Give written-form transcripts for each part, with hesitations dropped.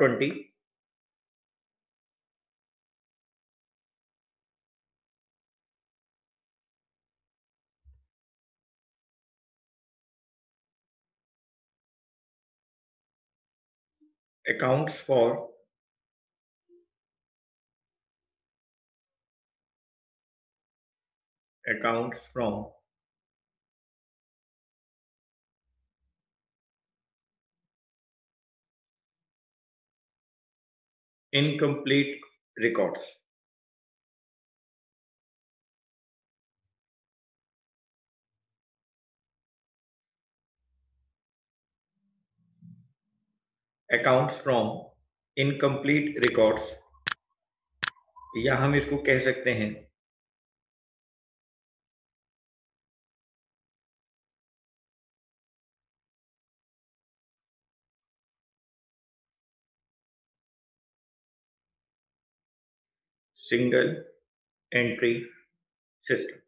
20. Accounts for accounts from incomplete records. Accounts from incomplete records, या हम इसको कह सकते हैं सिंगल एंट्री सिस्टम,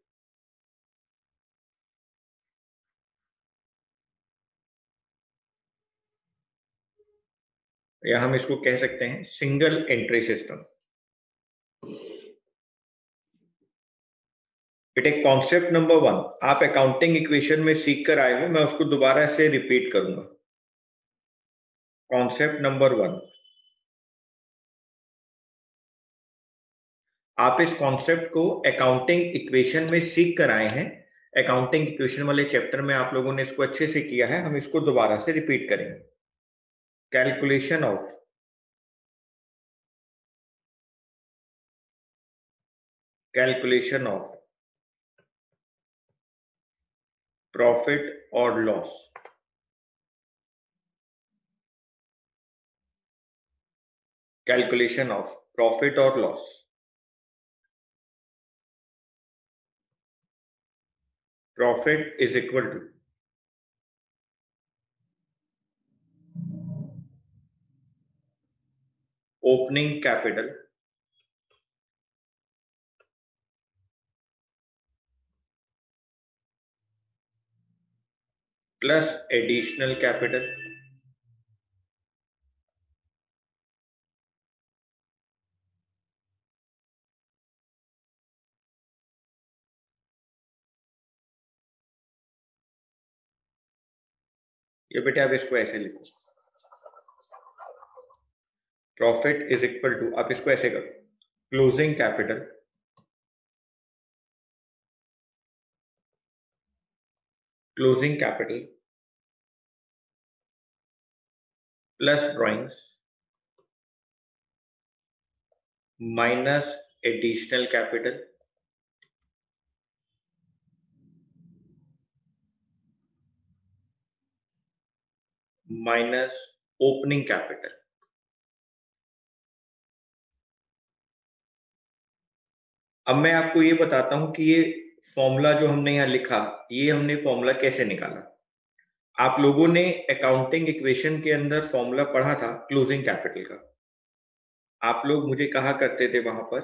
या हम इसको कह सकते हैं सिंगल एंट्री सिस्टम। बेटे कॉन्सेप्ट नंबर 1 आप अकाउंटिंग इक्वेशन में सीख कर आए हो, मैं उसको दोबारा से रिपीट करूंगा। कॉन्सेप्ट नंबर 1, आप इस कॉन्सेप्ट को अकाउंटिंग इक्वेशन में सीख कर आए हैं। अकाउंटिंग इक्वेशन वाले चैप्टर में आप लोगों ने इसको अच्छे से किया है, हम इसको दोबारा से रिपीट करेंगे। कैलकुलेशन ऑफ प्रॉफिट और लॉस। कैलकुलेशन ऑफ प्रॉफिट और loss. Profit is equal to opening capital plus additional capital ये बेटे आप इसको ऐसे लिखो, प्रॉफिट इज इक्वल टू, आप इसको ऐसे करो, closing capital plus drawings minus additional capital minus opening capital. अब मैं आपको ये बताता हूं कि ये फॉर्मूला जो हमने यहां लिखा, ये हमने फॉर्मूला कैसे निकाला। आप लोगों ने अकाउंटिंग इक्वेशन के अंदर फॉर्मूला पढ़ा था क्लोजिंग कैपिटल का। आप लोग मुझे कहा करते थे वहां पर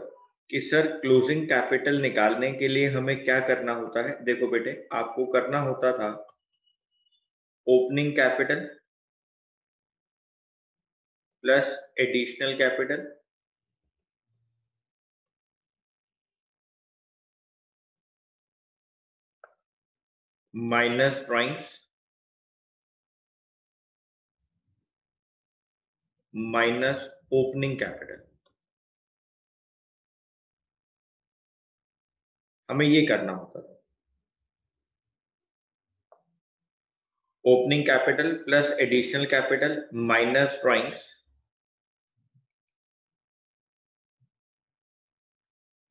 कि सर क्लोजिंग कैपिटल निकालने के लिए हमें क्या करना होता है। देखो बेटे, आपको करना होता था opening capital plus additional capital minus drawings minus opening capital. हमें ये करना होता था opening capital plus additional capital minus drawings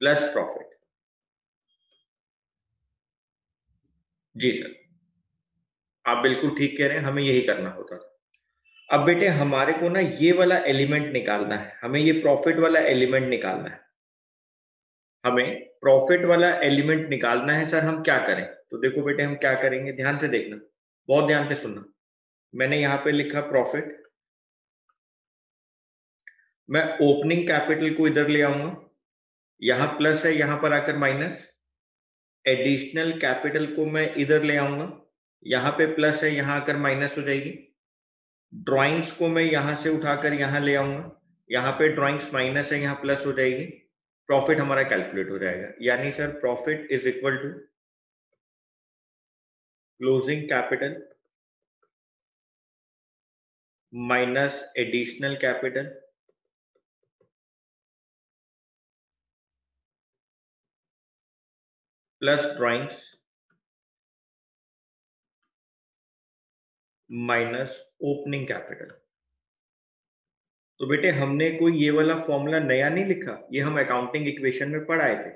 plus profit. जी सर, आप बिल्कुल ठीक कह रहे हैं, हमें यही करना होता था। अब बेटे हमारे को ना ये वाला एलिमेंट निकालना है, हमें ये प्रॉफिट वाला एलिमेंट निकालना है। हमें प्रॉफिट वाला एलिमेंट निकालना है सर, हम क्या करें। तो देखो बेटे हम क्या करेंगे, ध्यान से देखना, बहुत ध्यान से सुनना। मैंने यहाँ पे लिखा प्रॉफिट, मैं ओपनिंग कैपिटल को इधर ले आऊंगा, यहाँ प्लस है, यहाँ पर आकर माइनस। एडिशनल कैपिटल को मैं इधर ले आऊंगा, यहाँ पे प्लस है, यहाँ आकर माइनस हो जाएगी। ड्राइंग्स को मैं यहां से उठाकर यहां ले आऊंगा, यहाँ पे ड्राइंग्स माइनस है, यहाँ प्लस हो जाएगी, प्रॉफिट हमारा कैलकुलेट हो जाएगा। यानी sir profit is equal to closing capital minus additional capital plus drawings minus opening capital. तो बेटे हमने कोई ये वाला फॉर्मूला नया नहीं लिखा, ये हम अकाउंटिंग इक्वेशन में पढ़ाए थे,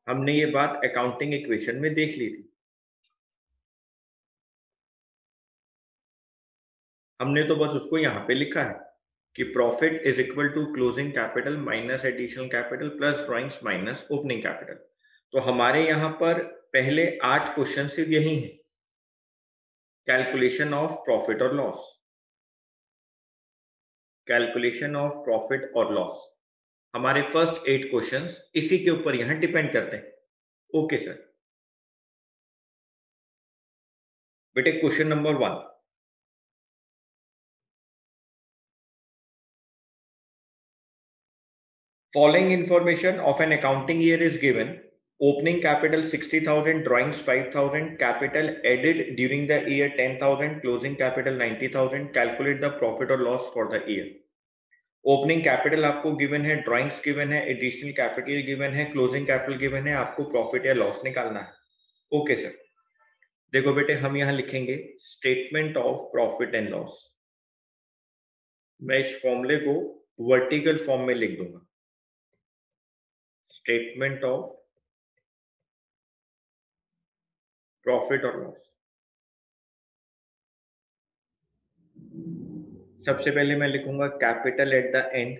हमने ये बात अकाउंटिंग इक्वेशन में देख ली थी। हमने तो बस उसको यहाँ पे लिखा है कि profit is equal to closing capital minus additional capital plus drawings minus opening capital. तो हमारे यहाँ पर पहले 8 क्वेश्चन सिर्फ यही है, कैलकुलेशन ऑफ प्रॉफिट और लॉस, कैलकुलेशन ऑफ प्रॉफिट और लॉस। हमारे फर्स्ट 8 क्वेश्चंस इसी के ऊपर यहाँ डिपेंड करते हैं। Okay sir. बेटे question number 1, following information of an accounting year is given. Opening capital 60,000, drawings 5,000, capital added during the year 10,000, closing capital 90,000. Calculate the profit or loss for the year. Opening capital आपको given है, drawings given है, additional capital given है, closing capital given है, आपको profit या loss निकालना है। Okay sir. देखो बेटे हम यहां लिखेंगे statement of profit and loss. मैं इस फॉर्मूले को वर्टिकल फॉर्म में लिख दूंगा, स्टेटमेंट ऑफ प्रॉफिट और लॉस। सबसे पहले मैं लिखूंगा कैपिटल एट द एंड,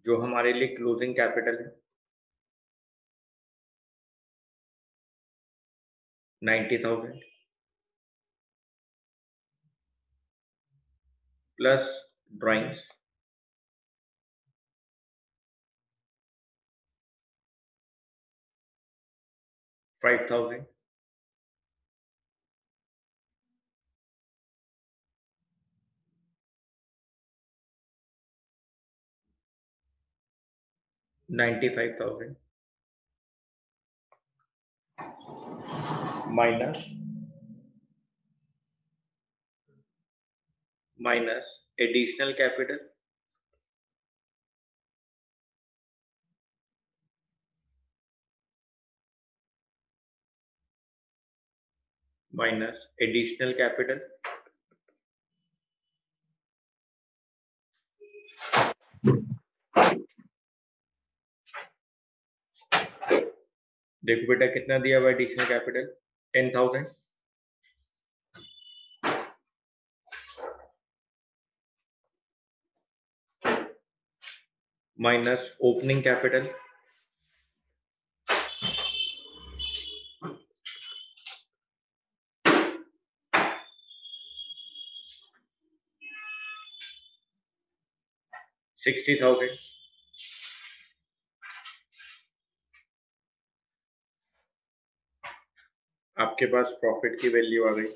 जो हमारे लिए क्लोजिंग कैपिटल है 90,000 plus drawings 5,000 95,000 minus minus additional capital minus additional capital देखो बेटा कितना दिया हुआ additional capital 10,000 minus opening capital 60,000। आपके पास प्रॉफिट की वैल्यू आ गई।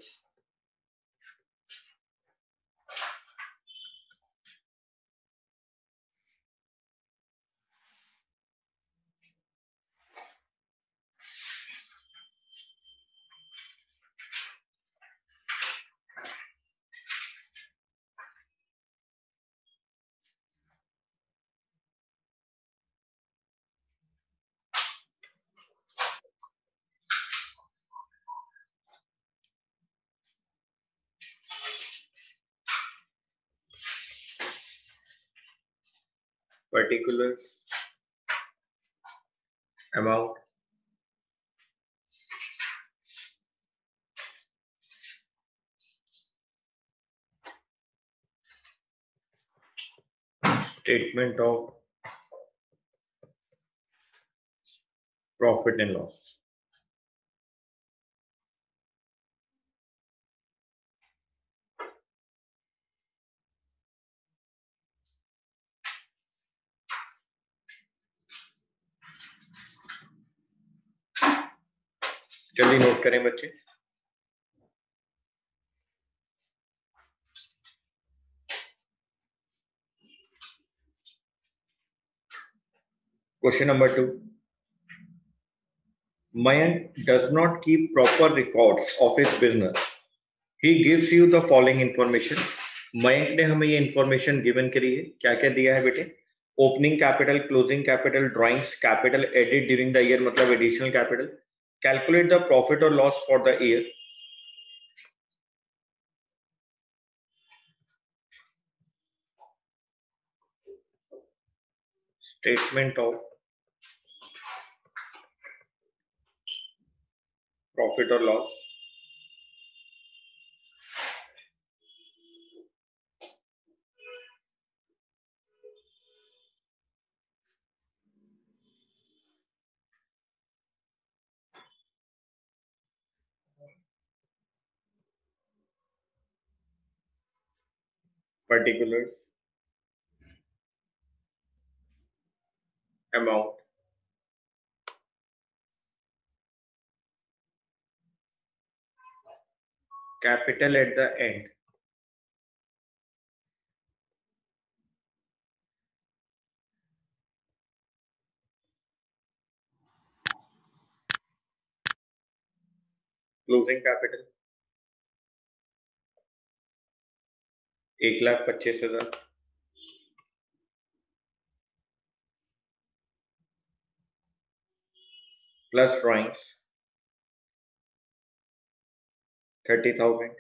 Particular amount statement of profit and loss. जल्दी नोट करें बच्चे। Question number 2, Mayank does not keep proper records of his business. He gives you the following information. Mayank ने हमें ये इंफॉर्मेशन गिवन करी है। क्या क्या दिया है बेटे? Opening capital, closing capital, drawings, capital added during the year मतलब additional capital, calculate the profit और loss for the year, statement of profit और loss, particulars, amount, capital at the end, closing capital 1,25,000, plus drawings 30,000,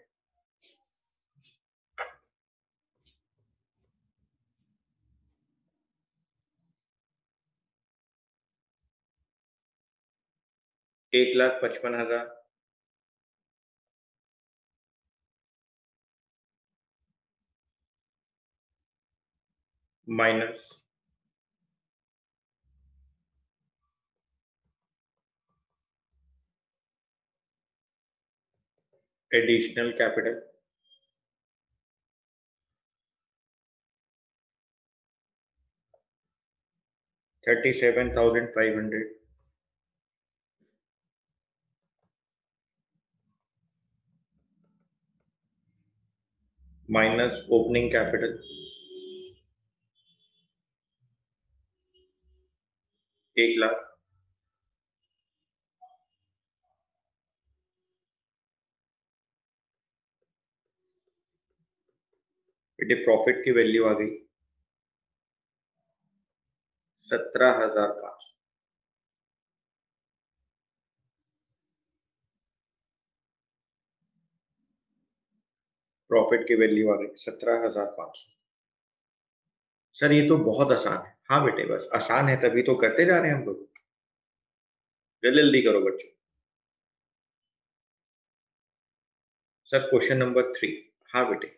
$1,55,000, minus additional capital 37,500, minus opening capital 1,00,000, बेटे profit की value आ गई 17,500। Profit की value आ गई 17,500। Sir ये तो बहुत आसान है। हाँ बेटे बस आसान है तभी तो करते जा रहे हैं हम लोग। जल्दी जल्दी करो बच्चों। Sir question number 3। हाँ बेटे,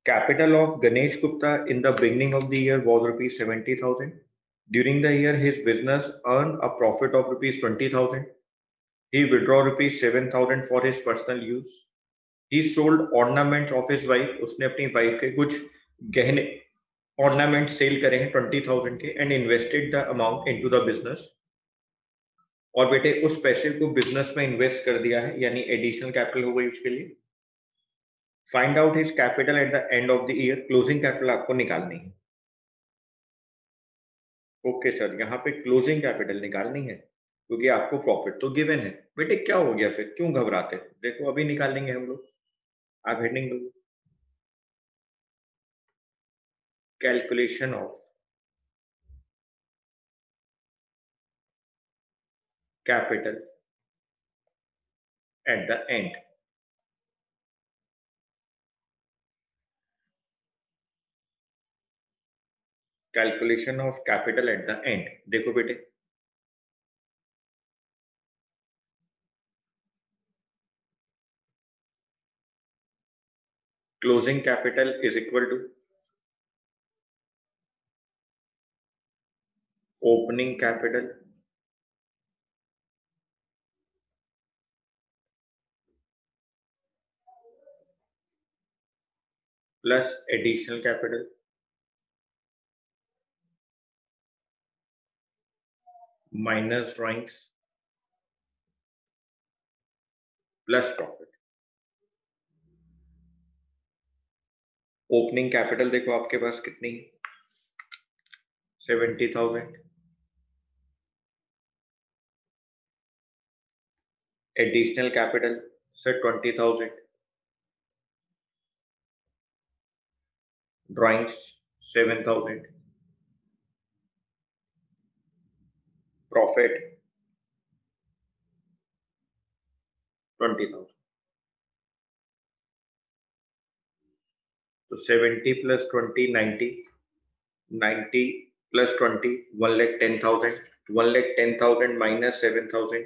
capital of Ganesh Gupta in the beginning of the year was rupees 70,000. During the year, his business earned a profit of rupees 20,000. He withdrew rupees 7,000 for his personal use. He sold ornaments of his wife. उसने अपनी wife के कुछ गहने ornaments cell करे हैं 20,000 के and invested the amount into the business. और बेटे उस पैसे को बिजनेस में इन्वेस्ट कर दिया है यानी एडिशनल कैपिटल हो गई उसके लिए। Find out his capital at the end of the year. Closing capital आपको निकालनी है। ओके सर, यहाँ पे क्लोजिंग कैपिटल निकालनी है क्योंकि आपको प्रॉफिट तो गिवन है। बेटे क्या हो गया फिर, क्यों घबराते? देखो अभी निकालेंगे हम लोग। आप हेडिंग दो, calculation of capital at the end. Calculation of capital at the end. देखो बेटे, closing capital is equal to opening capital plus additional capital minus drawings plus profit. Opening capital देखो आपके पास कितनी, 70,000। एडिशनल कैपिटल से 20,000। Drawings 7,000। Profit 20,000। तो 70 plus 20 90, 90 plus 20 1,10,000, 1,10,000 minus 7,000,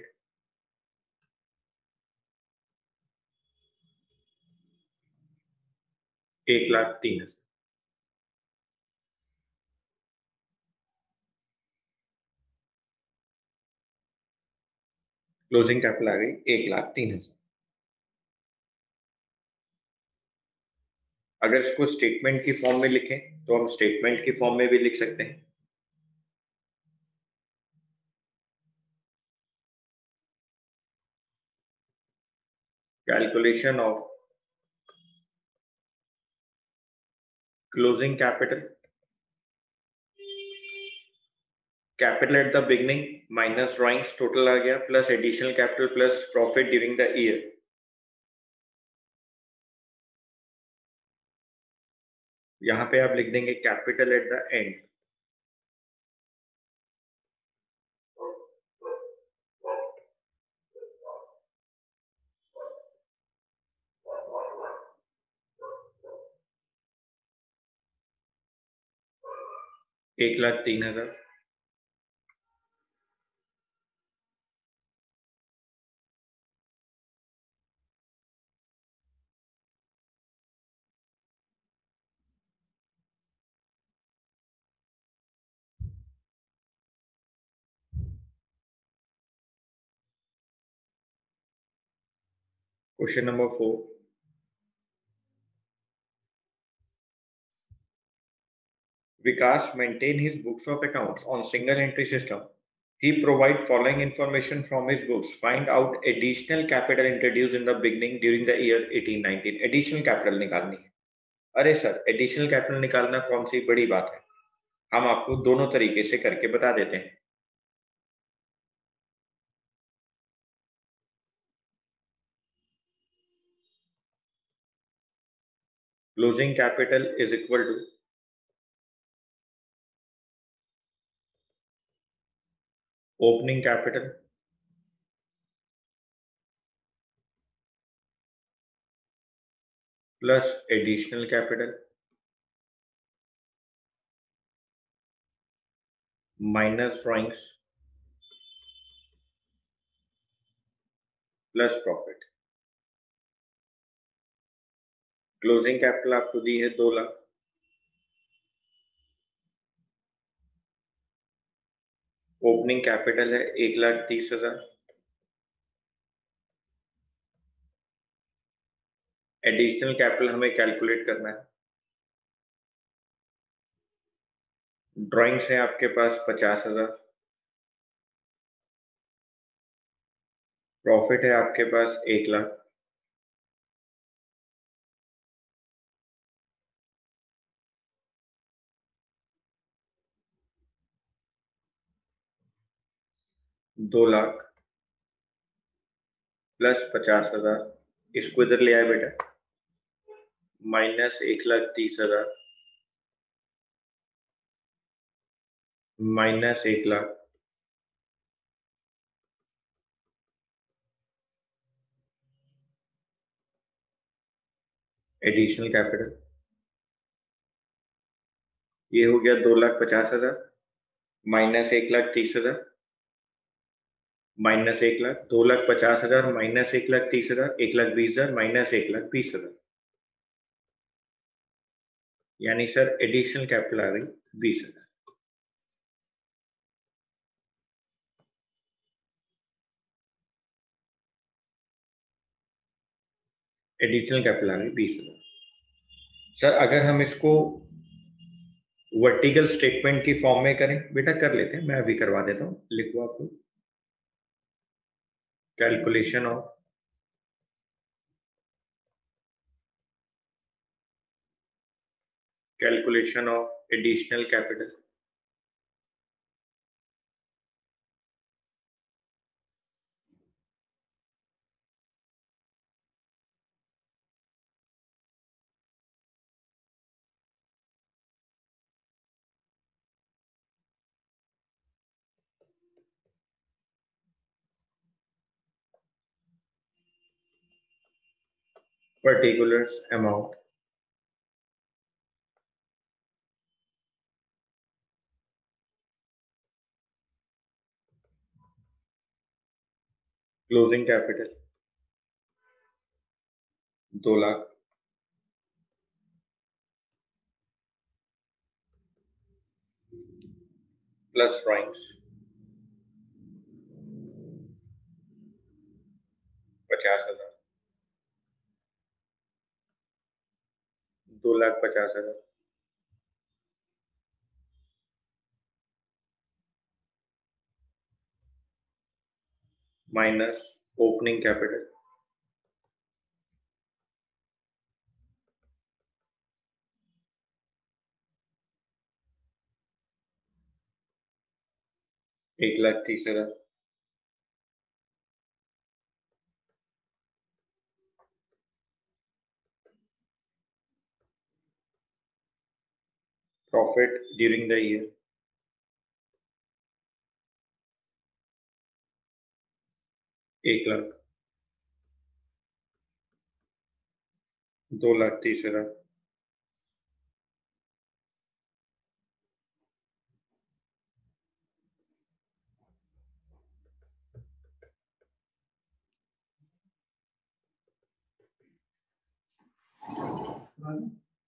1,03,000। Closing capital आ गई 1,03,000। अगर इसको स्टेटमेंट की फॉर्म में लिखें तो हम स्टेटमेंट की फॉर्म में भी लिख सकते हैं। Calculation of closing capital, capital at the beginning minus drawings total आ गया, plus additional capital plus profit during the year. यहां पे आप लिख देंगे कैपिटल एट द एंड। एक lakh 3,000। Question number 4, Vikas maintain his books of accounts on single entry system. He provide following information from his books. Find out additional capital introduced in the beginning during the year 1819. Additional capital निकालनी है। अरे sir, additional capital निकालना कौन सी बड़ी बात है, हम आपको दोनों तरीके से करके बता देते हैं। Closing capital is equal to opening capital plus additional capital minus drawings plus profit. Closing capital आपको दी है 2 लाख, ओपनिंग कैपिटल है 1,30,000, एडिशनल कैपिटल हमें कैलकुलेट करना है। ड्राइंग्स है आपके पास 50,000, प्रॉफिट है आपके पास 1,00,000, 2,00,000 प्लस 50,000, इसको इधर ले आए बेटा, माइनस 1,30,000 माइनस 1,00,000, एडिशनल कैपिटल ये हो गया 2,50,000 माइनस 1,30,000 माइनस 1,00,000, 2,50,000 माइनस 1,30,000, 1,20,000 माइनस 1,20,000, यानी सर एडिशनल कैपिटल आ गई 20,000। एडिशनल कैपिटल आ गई 20,000। सर अगर हम इसको वर्टिकल स्टेटमेंट की फॉर्म में करें बेटा, कर लेते हैं, मैं अभी करवा देता हूँ, लिखो आपको। Calculation of additional capital. Particulars amount, closing capital 2 lakh, plus drawings 50,000, 2,50,000, minus opening capital 1,30,000, profit during the year 1 lakh, 2,30,000,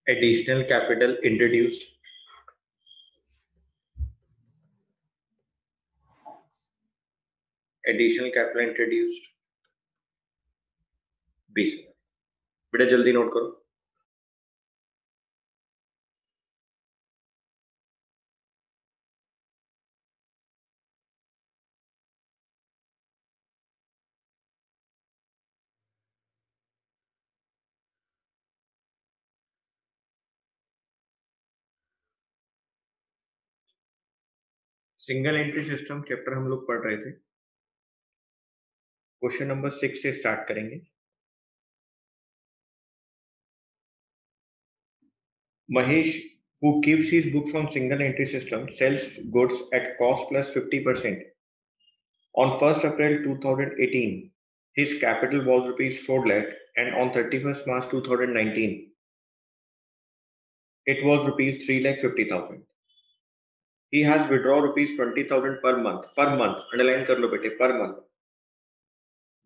additional capital introduced, additional capital introduced 20,000। बेटा जल्दी नोट करो। सिंगल एंट्री सिस्टम चैप्टर हम लोग पढ़ रहे थे, क्वेश्चन नंबर 6 से स्टार्ट करेंगे। Mahesh, who keeps his books on single entry system, sells goods at cost plus 50%. On 1st April 2018, his capital was rupees 4 lakh, and on 31st March 2019, it was rupees 3 lakh 50,000. He has withdrawn rupees 20,000 per month, underline kar lo bete, per month.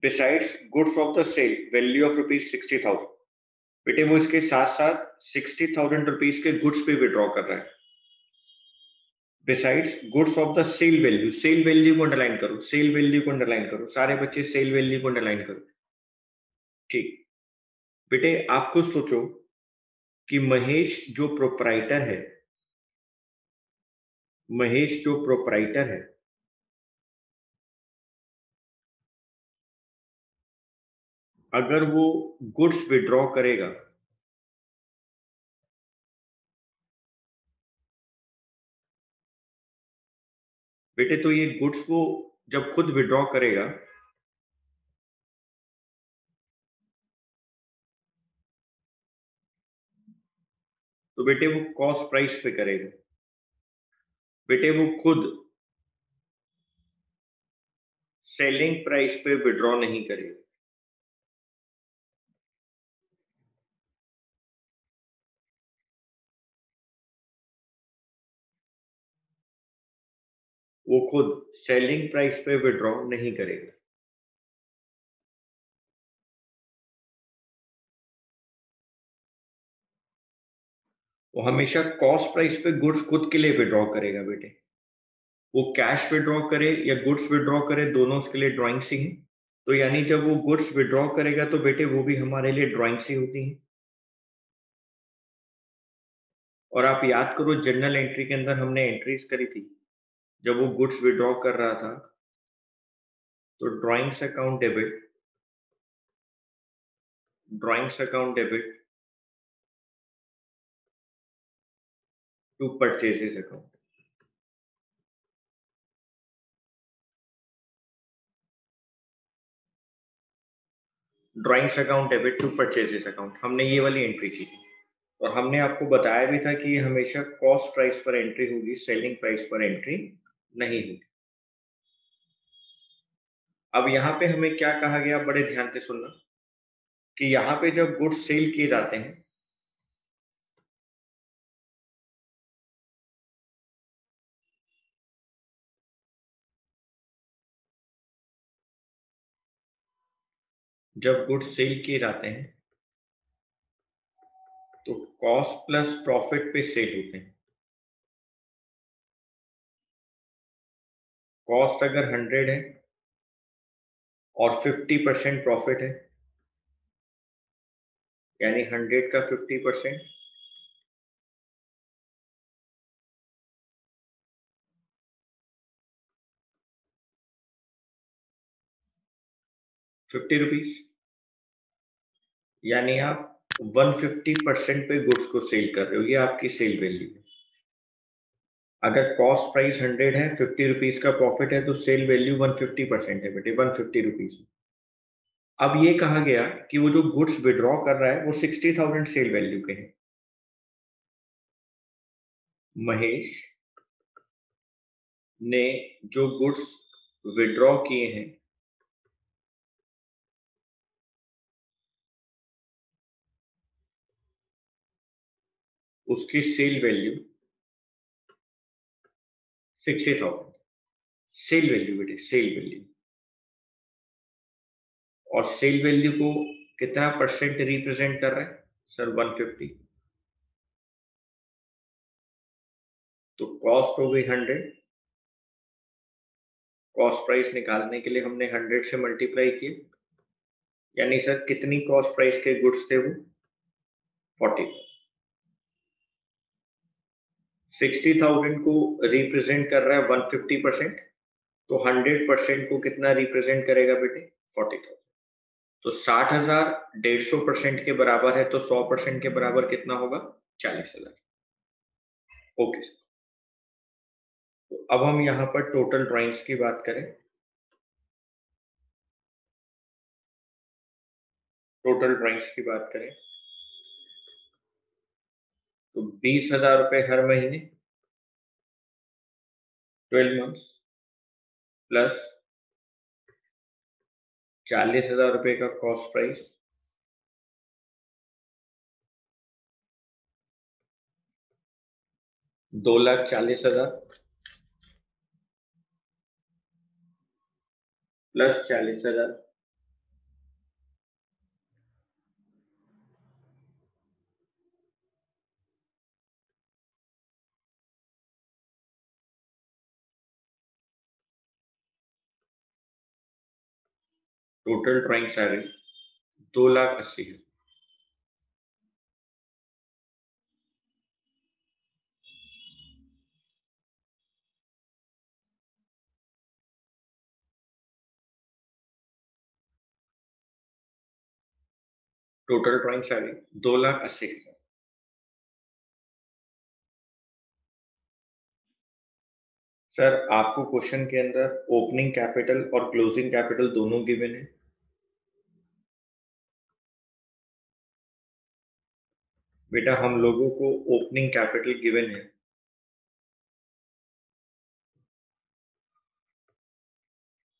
Besides goods of the sale, value of rupees 60,000. बेटे वो इसके साथ साथ 60,000 rupees के goods पे withdraw कर रहा है। Besides goods of the sale value को अंडरलाइन करो, सेल वैल्यू को अंडरलाइन करो, सारे बच्चे सेल वैल्यू को अंडरलाइन करो। ठीक बेटे, आपको सोचो कि महेश जो प्रोपराइटर है, अगर वो गुड्स विड्रॉ करेगा बेटे, तो ये गुड्स वो जब खुद विड्रॉ करेगा तो बेटे वो कॉस्ट प्राइस पे करेगा। बेटे वो खुद सेलिंग प्राइस पे विड्रॉ नहीं करेगा। वो खुद सेलिंग प्राइस पे विड्रॉ नहीं करेगा। वो हमेशा कॉस्ट प्राइस पे गुड्स खुद के लिए विड्रॉ करेगा बेटे। वो कैश विड्रॉ करे या गुड्स विड्रॉ करे, दोनों उसके लिए ड्राइंग्स ही हैं। तो यानी जब वो गुड्स विड्रॉ करेगा तो बेटे वो भी हमारे लिए ड्राइंग्स ही होती हैं। और आप याद करो जर्नल एंट्री के अंदर हमने एंट्रीज करी थी जब वो गुड्स विड्रॉ कर रहा था, तो drawings account debit to purchases account. Drawings account debit to purchases account, हमने ये वाली एंट्री की थी और हमने आपको बताया भी था कि ये हमेशा कॉस्ट प्राइस पर एंट्री होगी, सेलिंग प्राइस पर एंट्री नहीं होगी। अब यहाँ पे हमें क्या कहा गया, बड़े ध्यान से सुनना, कि यहाँ पे जब गुड्स सेल किए जाते हैं तो कॉस्ट प्लस प्रॉफिट पे सेल होते हैं। कॉस्ट अगर 100 है और 50% प्रॉफिट है, यानी 100 का 50%, 50 रुपीज, यानी आप 150% पे गुड्स को सेल कर रहे हो, ये आपकी सेल वैल्यू है। अगर कॉस्ट प्राइस 100 है, 50 रुपीज का प्रॉफिट है, तो सेल वैल्यू 150% है बेटे, 150 रुपीज। अब ये कहा गया कि वो जो गुड्स विड्रॉ कर रहा है वो 60,000 सेल वैल्यू के हैं। महेश ने जो गुड्स विड्रॉ किए हैं उसकी सेल वैल्यू 60,000, सेल वैल्यू बेटे, सेल वैल्यू। और सेल वैल्यू को कितना परसेंट रिप्रेजेंट कर रहा है सर? 150। तो कॉस्ट हो गई 100, कॉस्ट प्राइस निकालने के लिए हमने 100 से मल्टीप्लाई किया, यानी सर कितनी कॉस्ट प्राइस के गुड्स थे वो? 40। 60,000 को रिप्रेजेंट कर रहा है 150%, तो 100% को कितना रिप्रेजेंट करेगा बेटे? 40,000। तो 60,000 150% के बराबर है, तो 100% के बराबर कितना होगा? 40,000। Okay sir. तो अब हम यहाँ पर टोटल ड्राइंग्स की बात करें, तो 20,000 रुपए हर महीने, 12 मंथ्स, प्लस 40,000 रुपए का cost price, 2,40,000 plus 40,000, total drawing salary 2,80,000। Total drawing salary 2,80,000। Sir आपको क्वेश्चन के अंदर ओपनिंग कैपिटल और क्लोजिंग कैपिटल दोनों गिवन है। बेटा हम लोगों को ओपनिंग कैपिटल गिवन है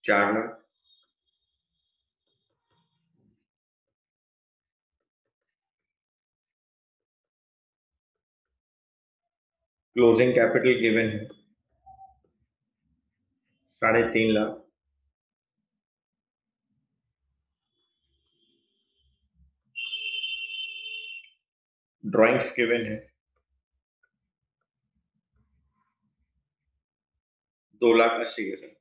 4,00,000, क्लोजिंग कैपिटल गिवन है 3,50,000, ड्राइंग्स गिवन है 2,80,000।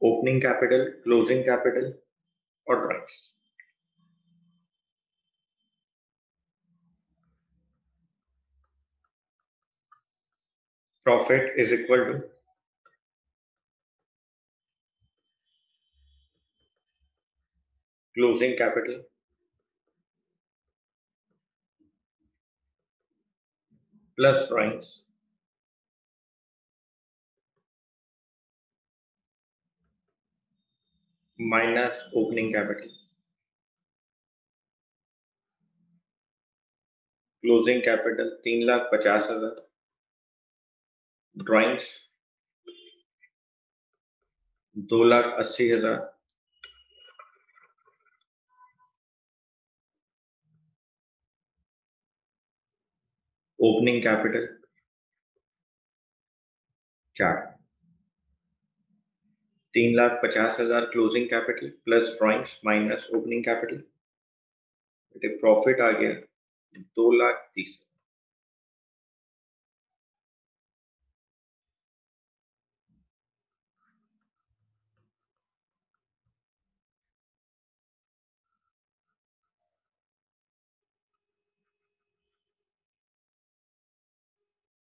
ओपनिंग कैपिटल, क्लोजिंग कैपिटल और drawings. Profit is equal to closing capital plus drawings minus opening capital. Closing capital 3,50,000, drawings 2,80,000, opening capital 4। 3,50,000 closing capital plus drawings minus opening capital, profit आ गया 2,30,000।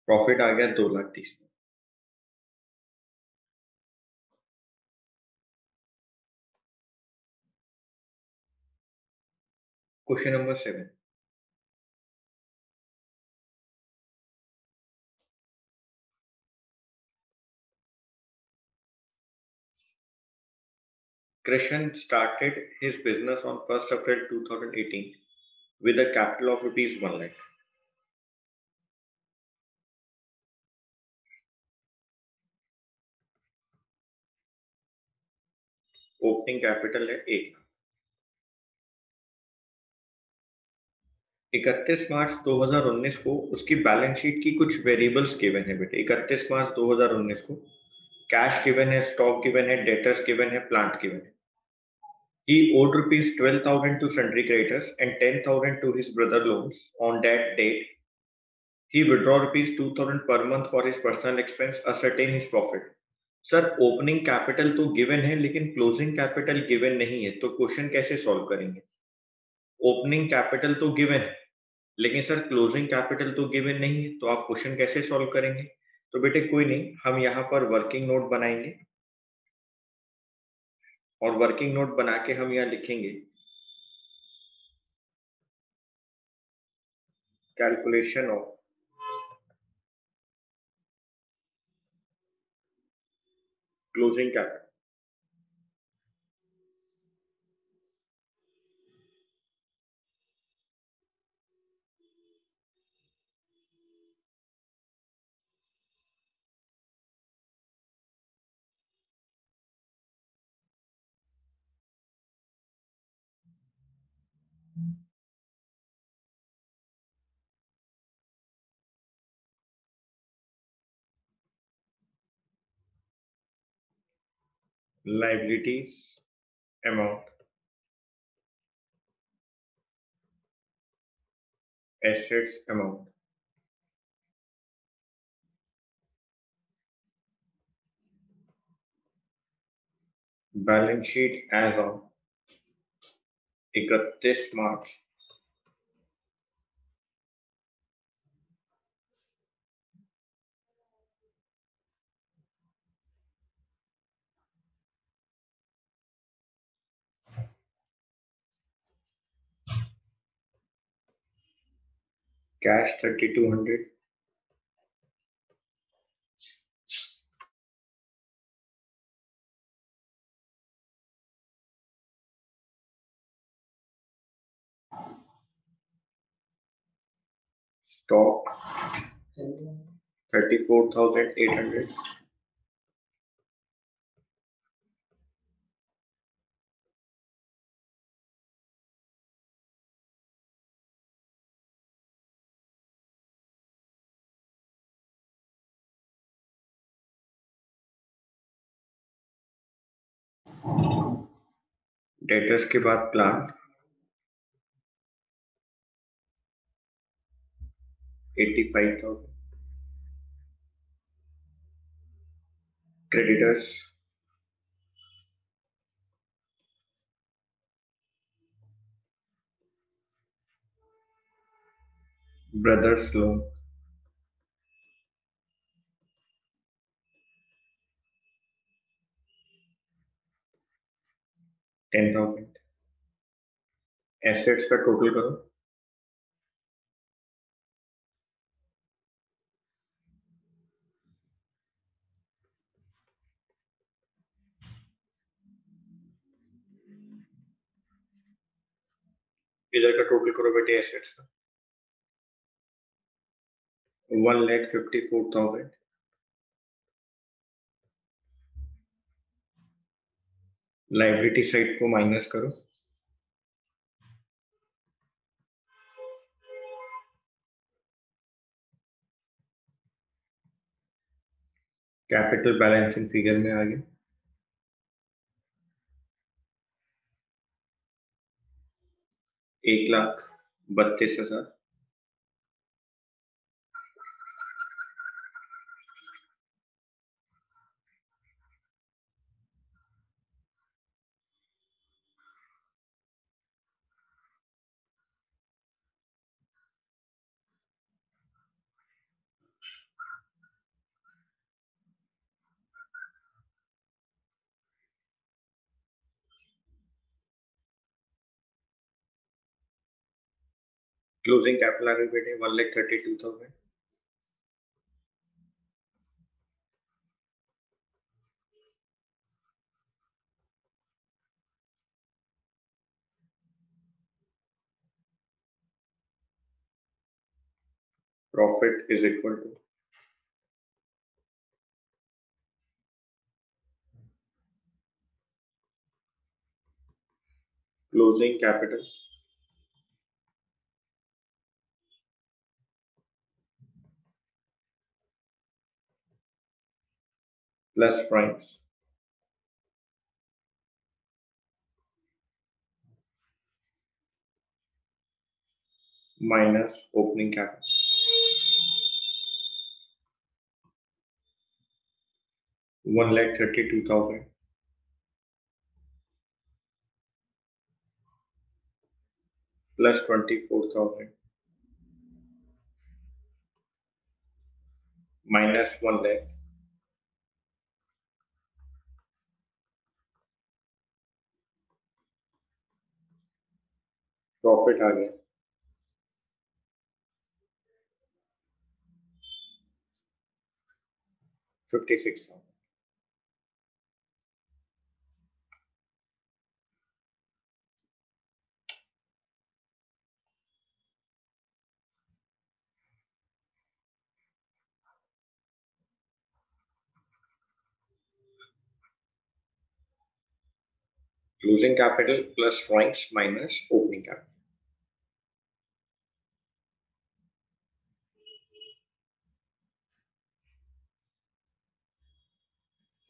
Profit आ गया 2,30,000। Question number 7। Krishan started his business on 1st April 2018 with a capital of rupees 1 lakh. Opening capital है 1 lakh. 31 March 2019 को उसकी balance sheet की कुछ variables given है बेटे। 31 मार्च 2019 को कैश गिवन है, स्टॉक गिवन है, डेटर्स गिवन है, प्लांट गिवन है। He owed rupees 12,000 to sundry creditors and 10,000 to his brother loans. On that date, he withdraw rupees 2,000 per month for his personal expense, ascertain his profit. Sir opening capital तो given है लेकिन closing capital given नहीं है, तो question कैसे solve करेंगे? Opening capital तो given है लेकिन सर क्लोजिंग कैपिटल तो गिवन नहीं है, तो आप क्वेश्चन कैसे सॉल्व करेंगे? तो बेटे कोई नहीं, हम यहाँ पर वर्किंग नोट बनाएंगे और वर्किंग नोट बना के हम यहाँ लिखेंगे calculation of closing capital. Liabilities amount, assets amount, balance sheet as on 31 March cash 3,200, stock 34,800, debtors के बाद plant 85,000, creditors brothers loan 10,000। Assets का टोटल करो। इधर का टोटल करो बेटे एसेट्स का। 1,54,000। लाइबिलिटी साइड को माइनस करो। कैपिटल बैलेंसिंग फिगर में आ गया। 1,32,000। क्लोजिंग कैपिटल आ गई बेटे 1,32,000। Profit is equal to closing capital plus primes minus opening capital. 1,32,000 plus 24,000 minus 1,00,000। Profit आ गया 56,000। Closing capital plus drawings minus opening capital.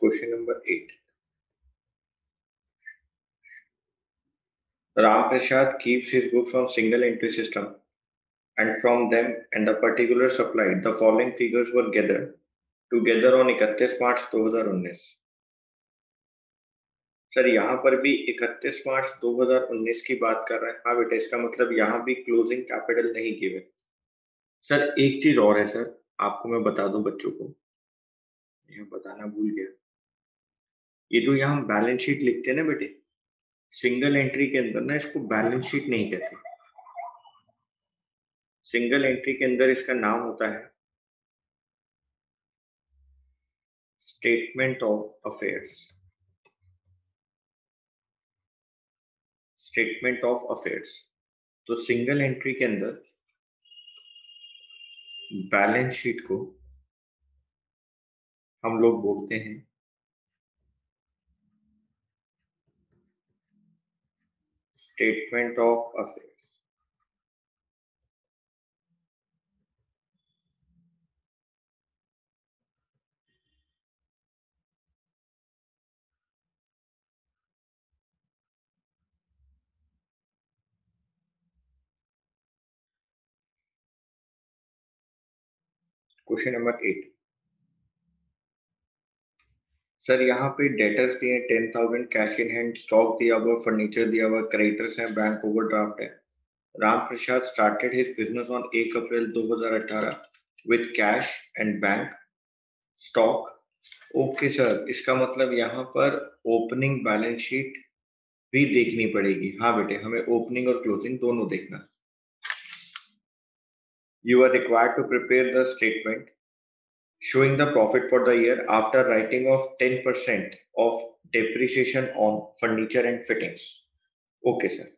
Question number 8। Ram Prasad keeps his books on single entry system, and from them and the particular supplied, the following figures were gathered together on 31 March 2019। Sir यहाँ पर भी 31 March 2019 की बात कर रहे हैं। हाँ बेटा, इसका मतलब यहाँ भी क्लोजिंग कैपिटल नहीं गिवन। सर एक चीज और है सर, आपको मैं बता दूं बच्चों को, ये बताना भूल गया। ये जो यहाँ हम बैलेंस शीट लिखते हैं ना बेटे, सिंगल एंट्री के अंदर ना इसको बैलेंस शीट नहीं कहते। सिंगल एंट्री के अंदर इसका नाम होता है statement of affairs. Statement of affairs. तो सिंगल एंट्री के अंदर बैलेंस शीट को हम लोग बोलते हैं statement of affairs. Question number 8। Sir यहाँ पे डेटर्स दिए 10,000, कैश इन हैंड, स्टॉक दिया हुआ, फर्नीचर दिया हुआ, क्रेडिटर्स हैं, बैंक ओवरड्राफ्ट है। Ram Prasad started his business on 1 April 2018 with cash and bank stock. Okay sir, इसका मतलब यहाँ पर ओपनिंग बैलेंस शीट भी देखनी पड़ेगी। हाँ बेटे, हमें ओपनिंग और क्लोजिंग दोनों देखना। You are required to prepare the statement showing the profit for the year after writing off 10% of depreciation on furniture and fittings. Okay, sir.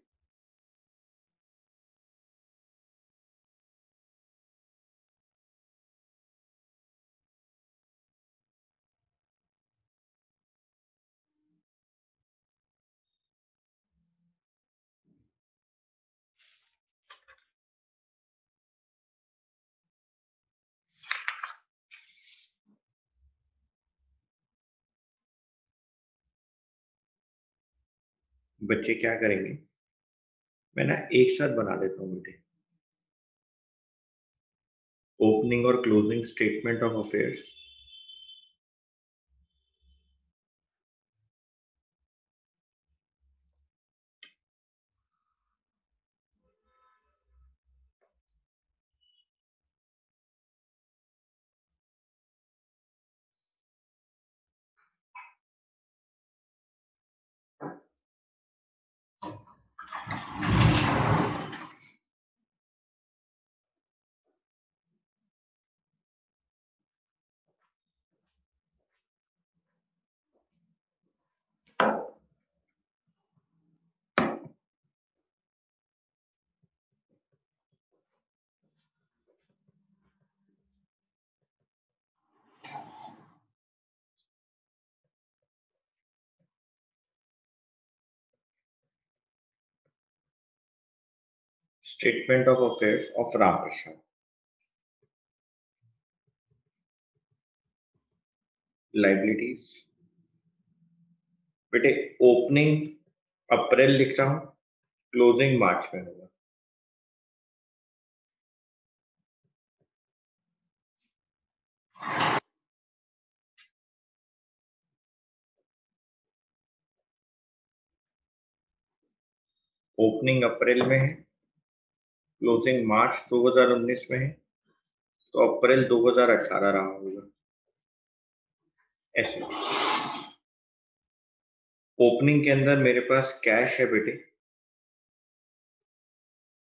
बच्चे क्या करेंगे, मैं ना एक साथ बना देता हूँ बेटे। ओपनिंग और closing statement of affairs. Statement of affairs of Ram Prasad. Liabilities बेटे, ओपनिंग अप्रैल लिख रहा हूं, क्लोजिंग मार्च में होगा। ओपनिंग अप्रैल में है, क्लोजिंग मार्च 2019 में है, तो अप्रैल 2018 रहा होगा ऐसे। ओपनिंग के अंदर मेरे पास कैश है बेटे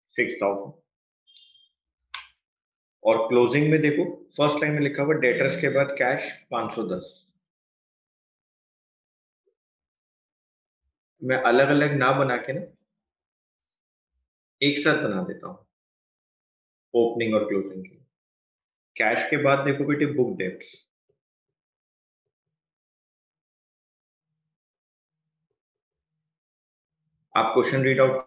6000, और क्लोजिंग में देखो फर्स्ट लाइन में लिखा हुआ डेटर्स के बाद कैश 510। मैं अलग अलग ना बना के ना एक साथ बना देता हूँ ओपनिंग और क्लोजिंग के। कैश के बाद देखो बेटे बुक डेट्स, आप क्वेश्चन रीड आउट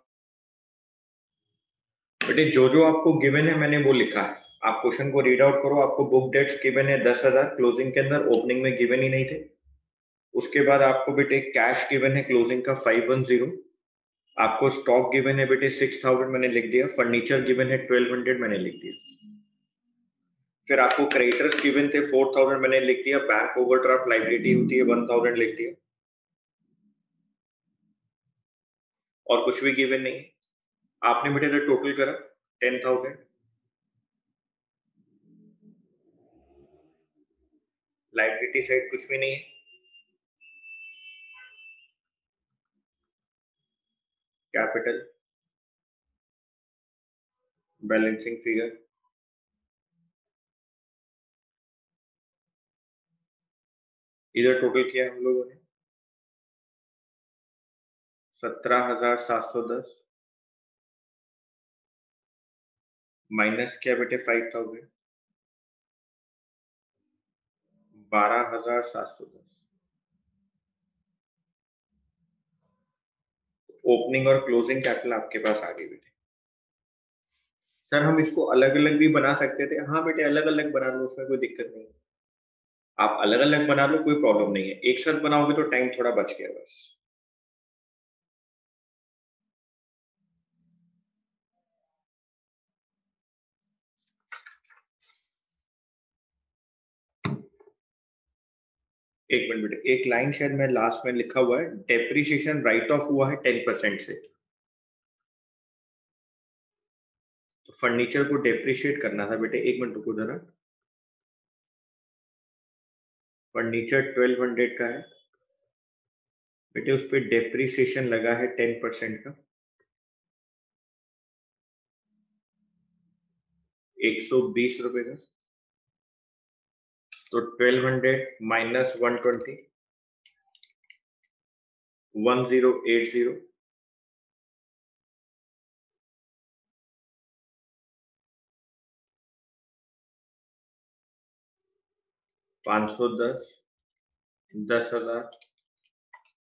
बेटे, जो जो आपको गिवन है मैंने वो लिखा है, आप क्वेश्चन को रीड आउट करो। आपको बुक डेट्स गिवन है 10,000 क्लोजिंग के अंदर, ओपनिंग में गिवन ही नहीं थे। उसके बाद आपको बेटे कैश गिवन है क्लोजिंग का 510, आपको स्टॉक गिवन है बेटे 6000 मैंने लिख दिया, फर्नीचर गिवन है 1200 मैंने लिख दिया। फिर आपको क्रेडिटर्स गिवन थे 4000 मैंने लिख दिया, बैंक ओवरड्राफ्ट लाइबिलिटी होती है 1000 लिख दिया, और कुछ भी गिवन नहीं। आपने बेटे जब टोटल करा 10,000, लाइबिलिटी साइड कुछ भी नहीं है, कैपिटल बैलेंसिंग फिगर, इधर टोटल किया हम लोगों ने 17,710, माइनस किया बेटे 5,000, 12,710। ओपनिंग और क्लोजिंग कैपिटल आपके पास आ गई बेटे। सर हम इसको अलग अलग भी बना सकते थे। हाँ बेटे, अलग अलग बना लो, उसमें कोई दिक्कत नहीं। आप अलग अलग बना लो, कोई प्रॉब्लम नहीं है। एक साथ बनाओगे तो टाइम थोड़ा बच गया बस। एक मिनट बेटे, एक लाइन शायद मैं लास्ट में लिखा हुआ है, डेप्रिसिएशन राइट ऑफ हुआ है 10% से। फर्नीचर को डेप्रिशिएट करना था बेटे, 1 मिनट रुको जरा। फर्नीचर 1200 का है बेटे, उस पर डेप्रिसिएशन लगा है 10% का, 120 रुपए का। तो 1200 माइनस 120, 1080, 510, 10,000,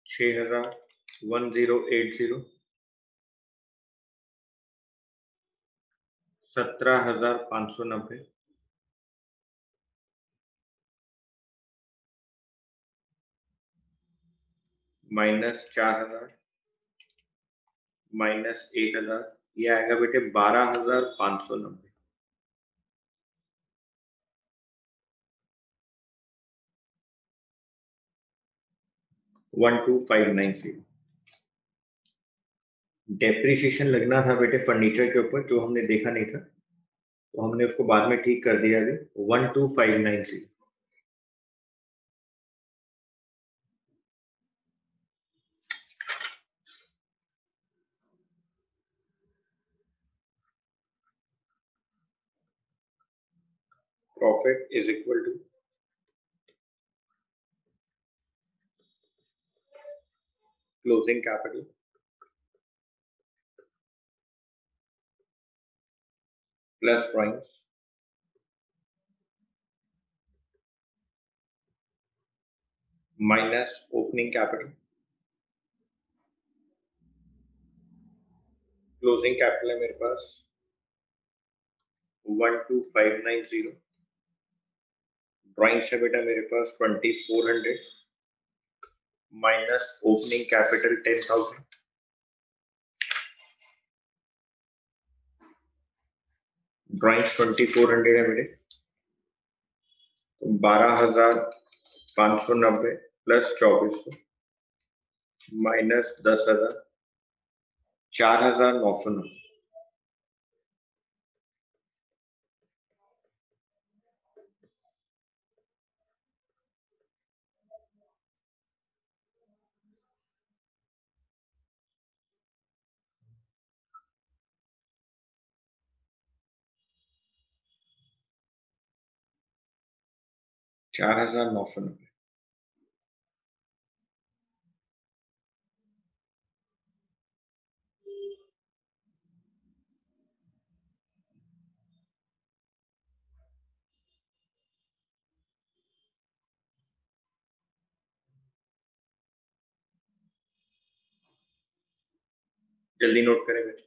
6,000, 1080, 17,590, माइनस 4,000, माइनस 1,000, ये आएगा बेटे 12,590। 12,590 डेप्रिसिएशन लगना था बेटे फर्नीचर के ऊपर, जो हमने देखा नहीं था, तो हमने उसको बाद में ठीक कर दिया। अभी 12,590। Profit is equal to closing capital plus drawings minus opening capital. Closing capital है मेरे पास 12,590, ड्राइंग्स है बेटा मेरे पास 2,400, माइनस ओपनिंग कैपिटल 10,000, ड्राइंग्स 2,400 है मेरे, तो 12,590 प्लस 2,400 माइनस 10,000, 4,990। 4,990। जल्दी नोट करें बेटा।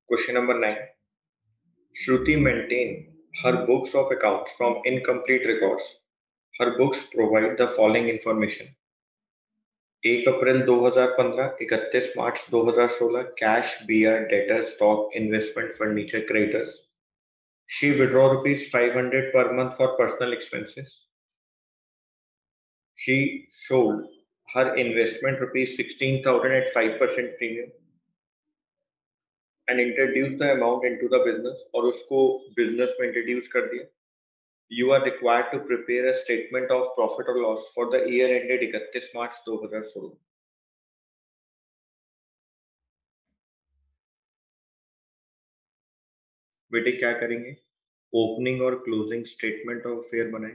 Question number 9, Shruti maintained her books of accounts from incomplete records. Her books provide the following information: 1 April 2015, 31 March 2016, cash, BR, debtor, stock, investment, furniture, creditors. She withdraw rupees 500 per month for personal expenses. She sold her investment rupees 16,000 at 5% premium and introduced the amount into the business, और उसको business में introduce कर दिया. You are required to prepare a statement of profit or loss for the year ended 31 March 2016. बेटे क्या करेंगे, opening और closing statement of affair बनाए.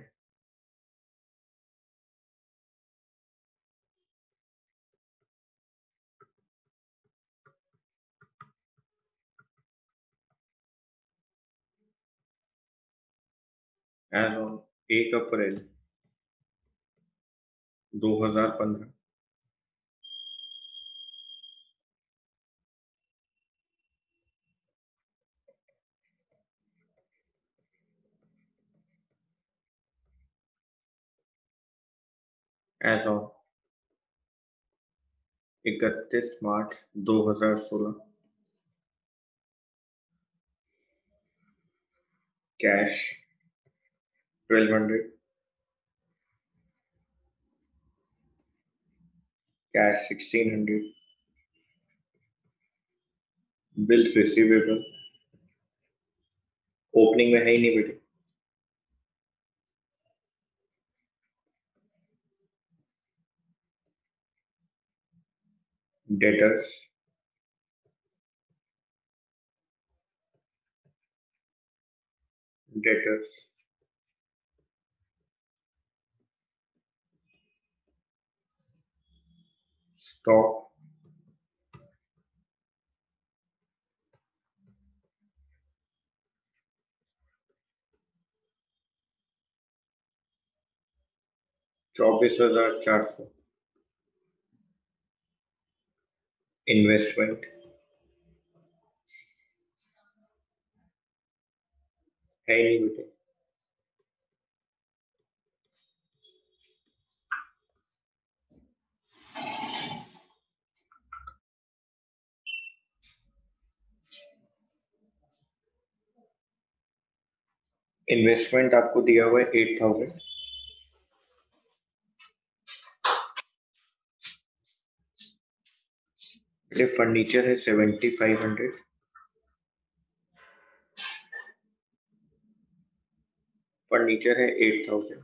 As on 1 April 2015, as on 31 March 2016, cash 1,200, cash 1600, bills receivable opening में है ही नहीं बेटे। Debtors, debtors, stock, ₹24,400, investment है ही नहीं बेटे। इन्वेस्टमेंट आपको दिया हुआ है 8,000, बेटे फर्नीचर है 7,500, फर्नीचर है 8,000,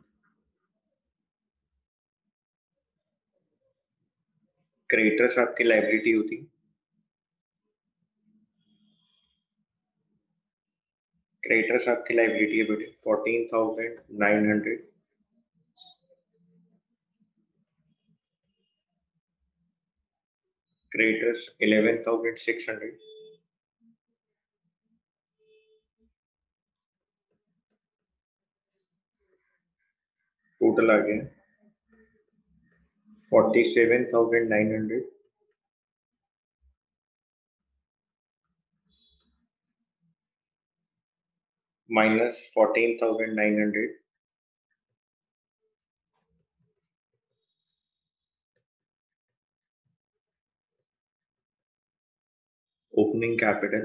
क्रेडिटर्स आपकी लाइबिलिटी होती, क्रेडिटर्स आपकी लाइबिलिटी है बेटे 14,900, क्रेडिटर्स 11,600, टोटल आ गया 47,900, minus 14,900, opening capital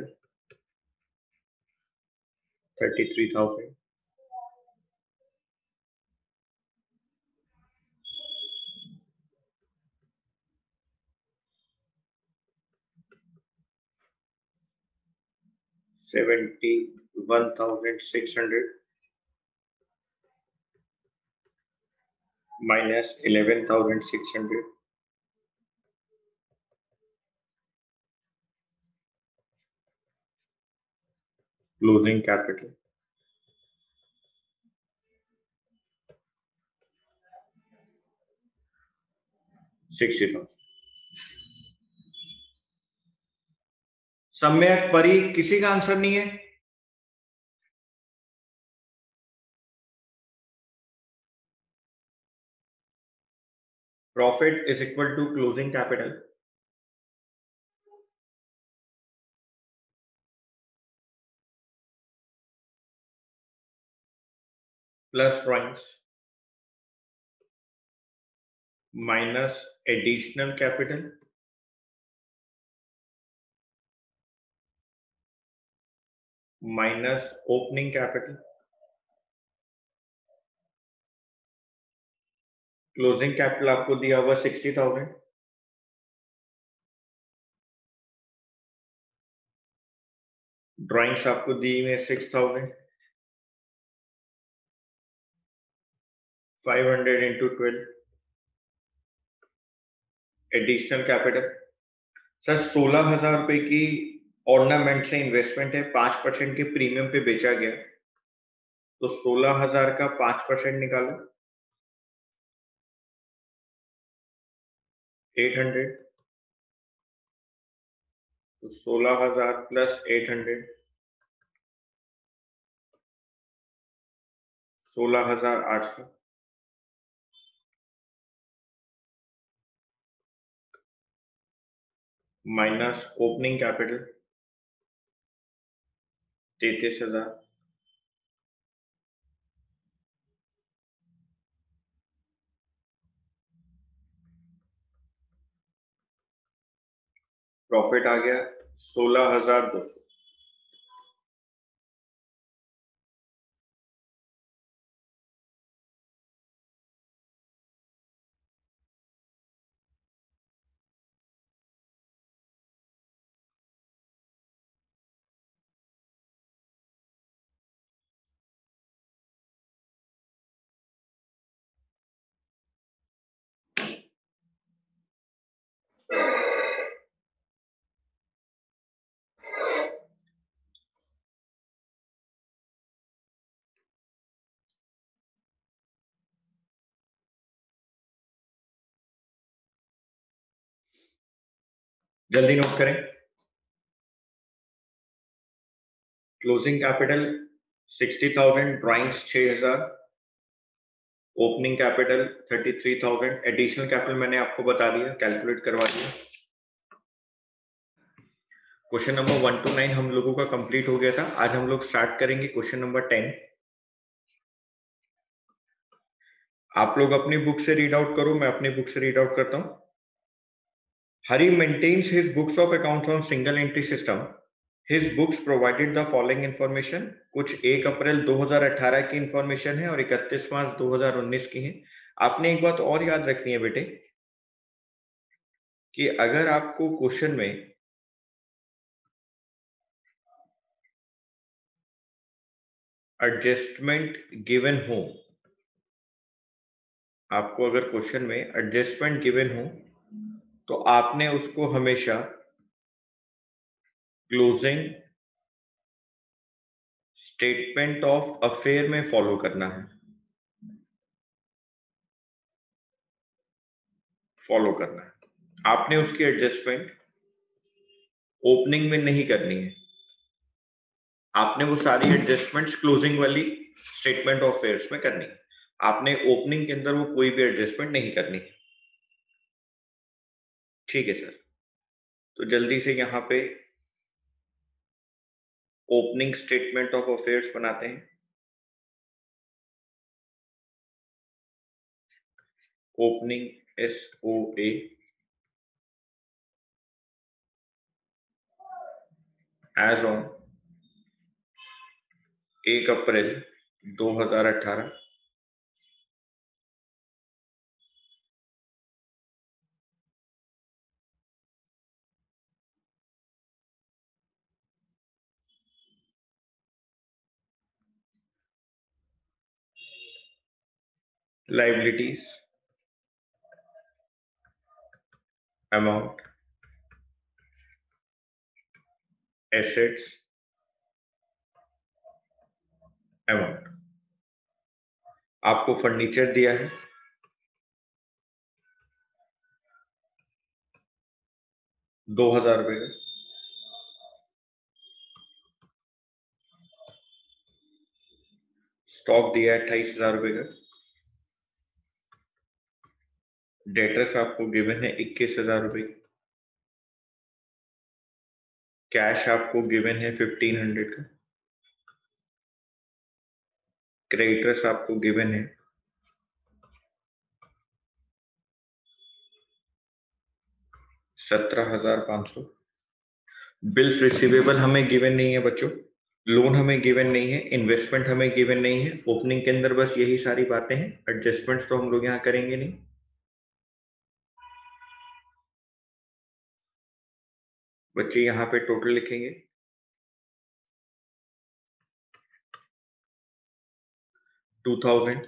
33,000, $71,600, minus 11,600, closing capital 60,000। Samyak Pari किसी का आंसर नहीं है? Profit is equal to closing capital plus drawings minus additional capital minus opening capital, closing capital आपको दिया हुआ 60,000, ड्राइंग्स आपको दी हुई है 6,000, 500 इंटू 12, एडिशनल कैपिटल सर 16,000 रुपए की ऑर्नामेंट से इन्वेस्टमेंट है, 5% के प्रीमियम पे बेचा गया, तो 16,000 का 5% निकालो 800, तो 16,000 plus 800 16,800, minus opening capital 33,000, profit आ गया 16,200। जल्दी नोट करें। Closing capital 60,000, drawings 6,000, opening capital 33,000, additional capital मैंने आपको बता दिया, कैलकुलेट करवा दिया। क्वेश्चन नंबर 1 to 9 हम लोगों का कंप्लीट हो गया था। आज हम लोग स्टार्ट करेंगे क्वेश्चन नंबर 10। आप लोग अपनी बुक से रीड आउट करो, मैं अपनी बुक से रीड आउट करता हूं। Hari maintains his books of accounts on single entry system. His books provided the following information. कुछ 1 अप्रैल 2018 की इंफॉर्मेशन है और 31 मार्च 2019 की है। आपने एक बात और याद रखनी है बेटे कि अगर आपको क्वेश्चन में एडजस्टमेंट गिवन हो, आपको अगर क्वेश्चन में एडजस्टमेंट गिवन हो तो आपने उसको हमेशा क्लोजिंग स्टेटमेंट ऑफ अफेयर में फॉलो करना है, फॉलो करना है। आपने उसकी एडजस्टमेंट ओपनिंग में नहीं करनी है, आपने वो सारी एडजस्टमेंट्स क्लोजिंग वाली स्टेटमेंट ऑफ अफेयर्स में करनी है। आपने ओपनिंग के अंदर वो कोई भी एडजस्टमेंट नहीं करनी। ठीक है सर, तो जल्दी से यहाँ पे ओपनिंग स्टेटमेंट ऑफ अफेयर्स बनाते हैं। Opening SOA as on 1 April 2018। Liabilities amount, assets amount. आपको फर्नीचर दिया है 2,000 रुपए का, स्टॉक दिया है 28,000 रुपए का, डेटर्स आपको गिवन है 21,000 रुपए, कैश आपको गिवन है 1,500 का, क्रेडिटर्स आपको गिवन है 17,500। बिल्स रिसीवेबल हमें गिवन नहीं है बच्चों, लोन हमें गिवन नहीं है, इन्वेस्टमेंट हमें गिवन नहीं है। ओपनिंग के अंदर बस यही सारी बातें हैं, एडजस्टमेंट्स तो हम लोग यहाँ करेंगे नहीं। बच्चे यहाँ पे टोटल लिखेंगे 2,000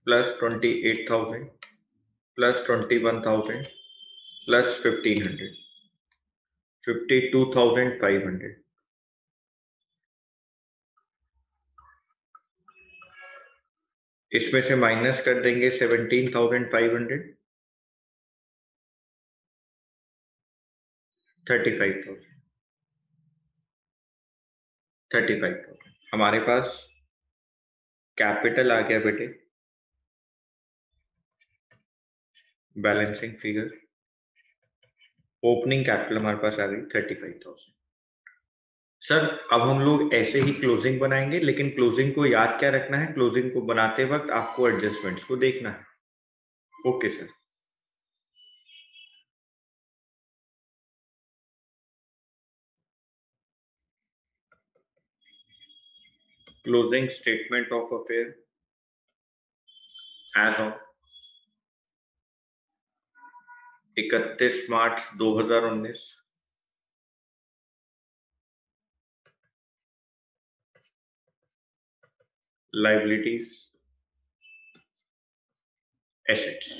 प्लस 28,000 प्लस 21,000 प्लस 1,500, 52,500। इसमें से माइनस कर देंगे 17,500, 35,000, 35,000। हमारे पास कैपिटल आ गया बेटे, बैलेंसिंग फिगर। ओपनिंग कैपिटल हमारे पास आ गई 35,000। सर अब हम लोग ऐसे ही क्लोजिंग बनाएंगे, लेकिन क्लोजिंग को याद क्या रखना है, क्लोजिंग को बनाते वक्त आपको एडजस्टमेंट्स को देखना है। Okay sir. Closing statement of affair as on 31 March 2019। Liabilities, assets.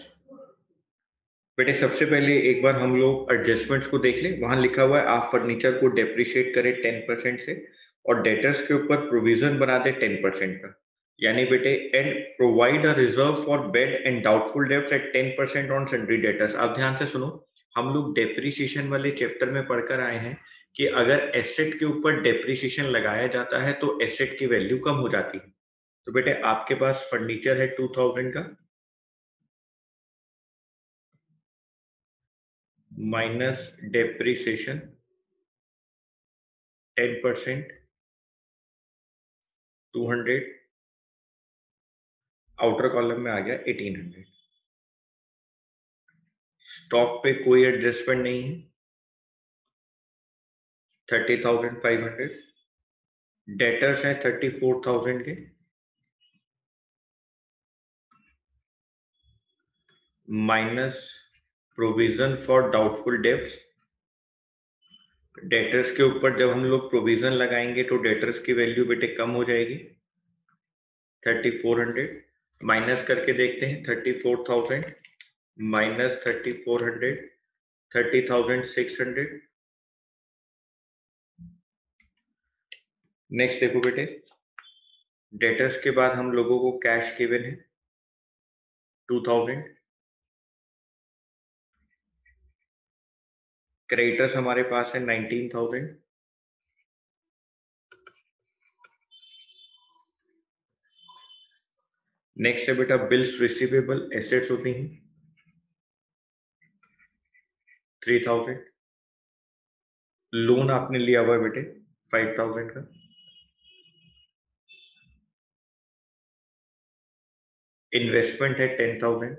बेटे सबसे पहले एक बार हम लोग एडजस्टमेंट्स को देख लें। वहां लिखा हुआ है आप फर्नीचर को डेप्रिशिएट करें 10% से और डेटर्स के ऊपर प्रोविजन बना दे 10% का। यानी बेटे and provide a reserve for bad and doubtful debts at 10% on sundry debtors. आप ध्यान से सुनो, हम लोग डेप्रिसिएशन वाले चैप्टर में पढ़कर आए हैं कि अगर एसेट के ऊपर डेप्रिसिएशन लगाया जाता है तो एसेट की वैल्यू कम हो जाती है। तो बेटे आपके पास फर्नीचर है 2000 का, माइनस डेप्रिसिएशन 10%, 200, आउटर कॉलम में आ गया 1800। स्टॉक पे कोई एडजस्टमेंट नहीं है, 30,500। डेटर्स हैं 34,000 के, minus provision for doubtful debts. Debtors के ऊपर जब हम लोग प्रोविजन लगाएंगे तो डेटर्स की वैल्यू बेटे कम हो जाएगी, 3400। माइनस करके देखते हैं, 34,000 माइनस 3400, 30,600। नेक्स्ट देखो बेटे, डेटर्स के बाद हम लोगों को कैश गिवन है 2000, क्रेडिटर्स हमारे पास है 19,000, नेक्स्ट है बेटा बिल्स रिसीवेबल एसेट्स होती हैं 3000, लोन आपने लिया हुआ है बेटे 5,000 का, इन्वेस्टमेंट है 10,000,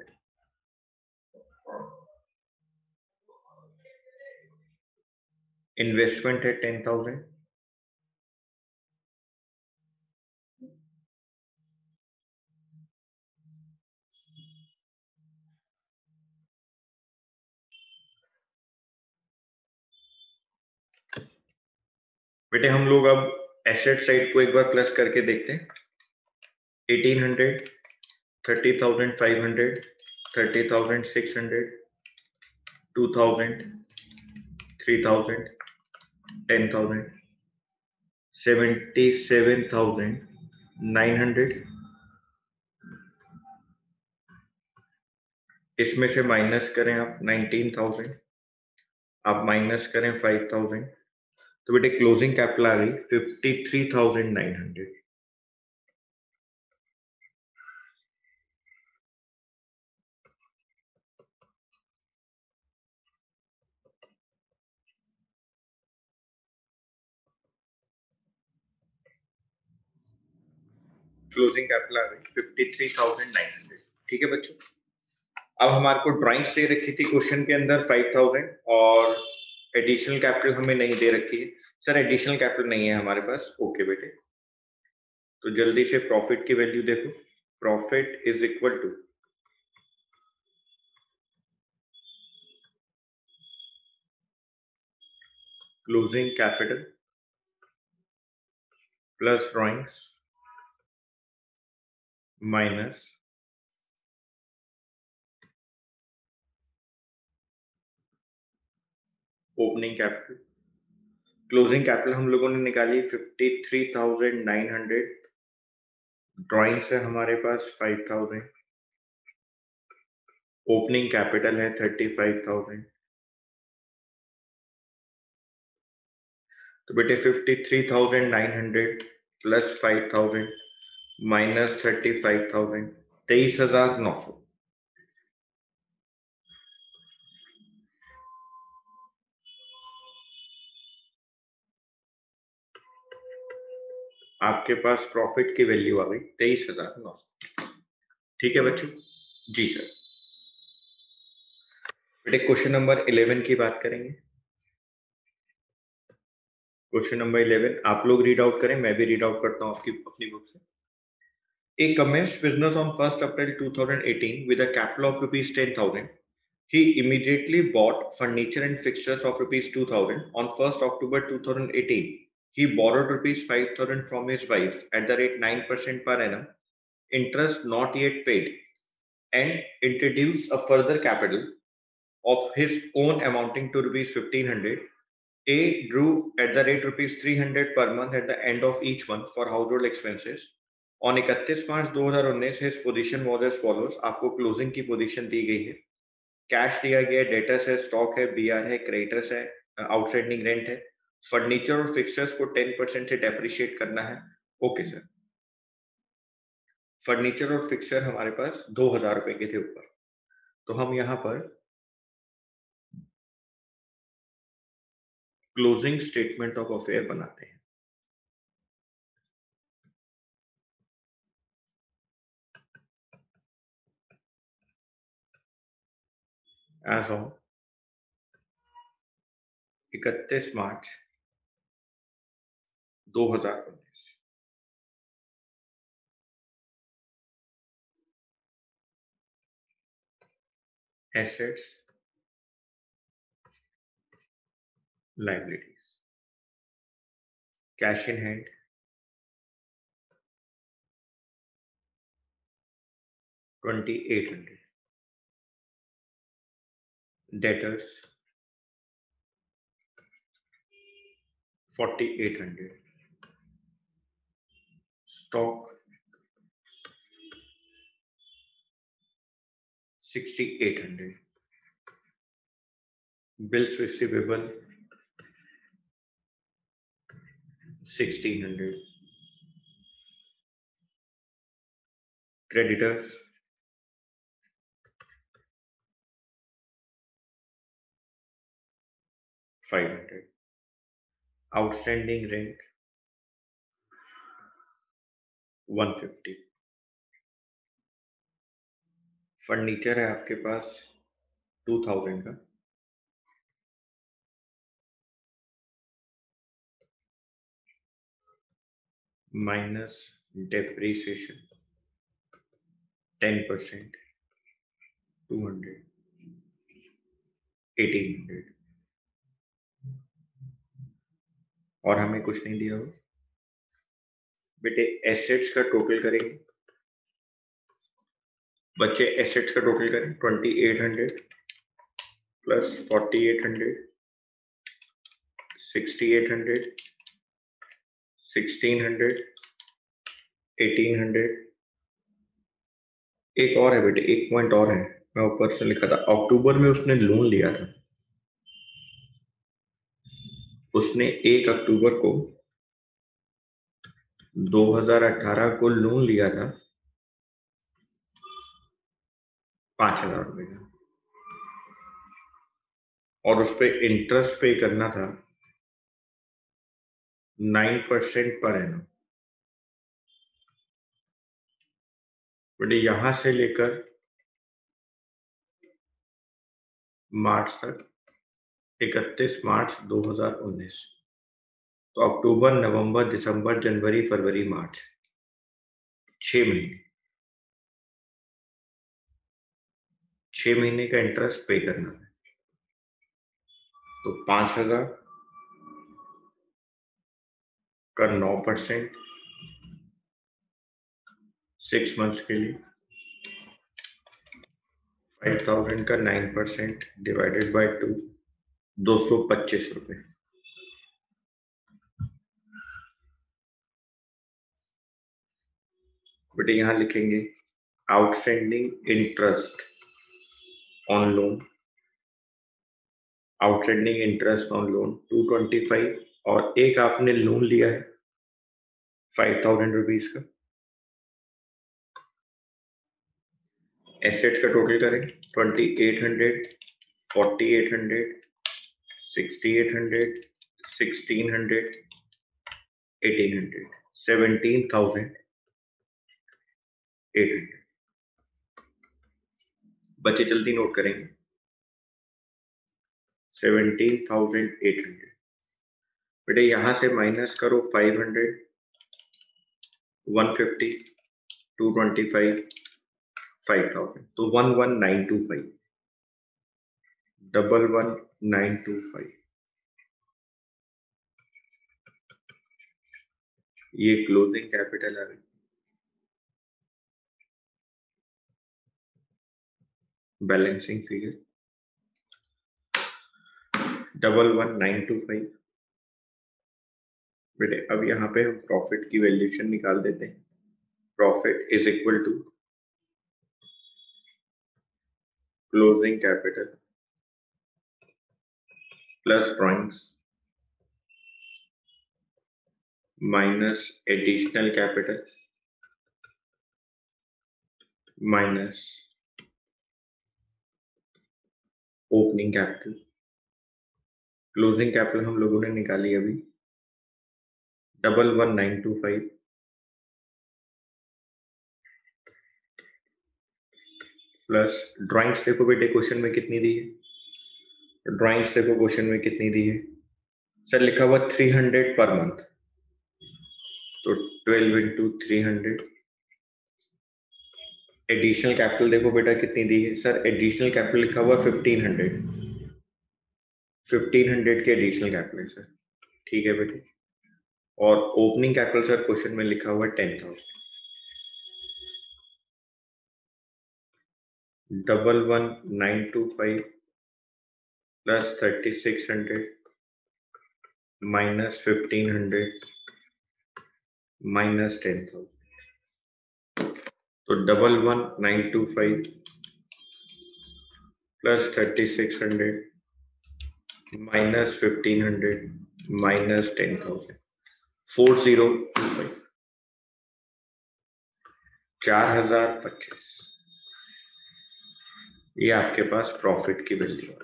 इन्वेस्टमेंट है 10,000, बेटे हम लोग अब एसेट साइड को एक बार प्लस करके देखते हैं, 1800, 30,500, 30,600, 2,000, 3,000, 10,000, 77,900। इसमें से माइनस करें आप 19,000, आप माइनस करें 5,000, तो बेटे क्लोजिंग कैपिटल आ गई 53,900। क्लोजिंग कैपिटल आ गई 53,900। ठीक है बच्चों, अब हमारे को ड्राइंग्स दे रखी थी क्वेश्चन के अंदर 5,000 और एडिशनल कैपिटल हमें नहीं दे रखी है। सर एडिशनल कैपिटल नहीं है हमारे पास, ओके बेटे। तो जल्दी से प्रॉफिट की वैल्यू देखो, profit is equal to closing capital plus drawings minus opening capital. Closing capital हम लोगों ने निकाली 53,900, ड्राइंग्स है हमारे पास 5,000, ओपनिंग कैपिटल है 35,000। तो बेटे 53,900 प्लस 5,000 माइनस 35,000, 23,900। आपके पास प्रॉफिट की वैल्यू आ गई 23,900। ठीक है बच्चों, जी सर। बेटे क्वेश्चन नंबर 11 की बात करेंगे। क्वेश्चन नंबर 11 आप लोग रीड आउट करें, मैं भी रीड आउट करता हूं आपकी अपनी बुक से। A commenced business on 1st April 2018 with a capital of rupees 10,000. He immediately bought furniture and fixtures of rupees 2,000. On 1st October 2018, he borrowed rupees 5,000 from his wife at the rate 9% per annum, interest not yet paid, and introduced a further capital of his own amounting to rupees 1,500. A drew at the rate rupees 300 per month at the end of each month for household expenses. On 31 March 2019 his position was as follows। आपको closing की position दी गई है cash दिया गया है, debtors है, stock है, B R है, क्रेडिटर्स है, आउटस्टैंडिंग रेंट है, फर्नीचर और फिक्सचर्स को 10% से डेप्रिशिएट करना है। Okay sir. फर्नीचर और फिक्सचर हमारे पास 2000 रुपए के थे ऊपर, तो हम यहाँ पर क्लोजिंग स्टेटमेंट ऑफ अफेयर बनाते हैं। As on 31 March 2019 assets, liabilities, cash in hand 2800, debtors 4800, stock 6800, bills receivable 1600, creditors 500, outstanding rent 150, furniture है आपके पास 2000 का, माइनस डेप्रीसिएशन 10%, 200, 1800, और हमें कुछ नहीं दिया हो बेटे। एसेट्स का टोटल करेंगे बच्चे, एसेट्स का टोटल करें 2800 प्लस 4800, 6800, 1600, 1800। एक और है बेटे, एक पॉइंट और है, मैं ऊपर से लिखा था, अक्टूबर में उसने लोन लिया था, उसने 1 अक्टूबर को 2018 को लोन लिया था 5000 रुपए का, और उस पर इंटरेस्ट पे करना था 9% पर एनम। बेटे यहां से लेकर मार्च तक 31 मार्च 2019, तो अक्टूबर, नवंबर, दिसंबर, जनवरी, फरवरी, मार्च, 6 महीने, 6 महीने का इंटरेस्ट पे करना है। तो 5000 का 9% 6 मंथ्स के लिए, 5000 का 9% डिवाइडेड बाय 2, 225 रुपए। बेटे यहां लिखेंगे outstanding interest on loan, outstanding interest on loan 225, और एक आपने लोन लिया है 5000 रुपीज का। एसेट्स का टोटल करें 2800, 4800, 6800, 1600, 1800, 17,800। बच्चे जल्दी नोट करेंगे, 17,800। बेटे यहां से माइनस करो 500, 150, 225, 5000, तो 11925, 11925। ये क्लोजिंग कैपिटल है। Balancing figure 11925। बेटे अब यहाँ पे हम प्रॉफिट की वैल्यूएशन निकाल देते हैं। Profit is equal to closing capital plus drawings minus additional capital minus opening capital. Closing capital हम लोगों ने निकाली अभी 11,925 प्लस ड्राइंग्स देखो बेटे क्वेश्चन में कितनी दी है, ड्राइंग्स देखो क्वेश्चन में कितनी दी है सर, लिखा हुआ 300 पर मंथ, तो 12 इंटू 300। एडिशनल कैपिटल देखो बेटा कितनी दी है सर, एडिशनल कैपिटल लिखा हुआ 1500, 1500 के एडिशनल कैपिटल है सर, ठीक है बेटे। और ओपनिंग कैपिटल सर क्वेश्चन में लिखा हुआ 10,000। 11,925 प्लस 3,600 माइनस 1,500 माइनस 10,000, तो 11,925 प्लस 3,600 माइनस 1,500 माइनस 10,000, 4,025, 4,025। ये आपके पास प्रॉफिट की वैल्यू है।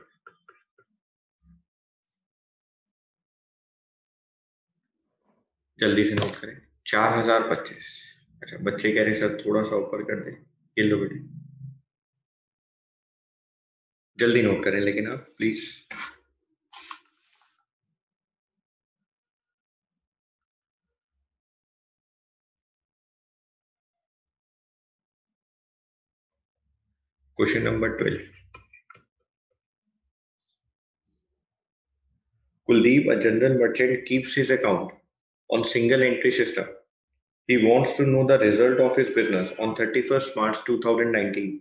जल्दी से नोट करें 4,025। अच्छा बच्चे कह रहे हैं सर थोड़ा सा ऊपर कर दे, ये लो बेटे, जल्दी नोट करें लेकिन आप please. Question number 12। Kuldeep, a general merchant, keeps his account on single entry system. He wants to know the result of his business on 31st March 2019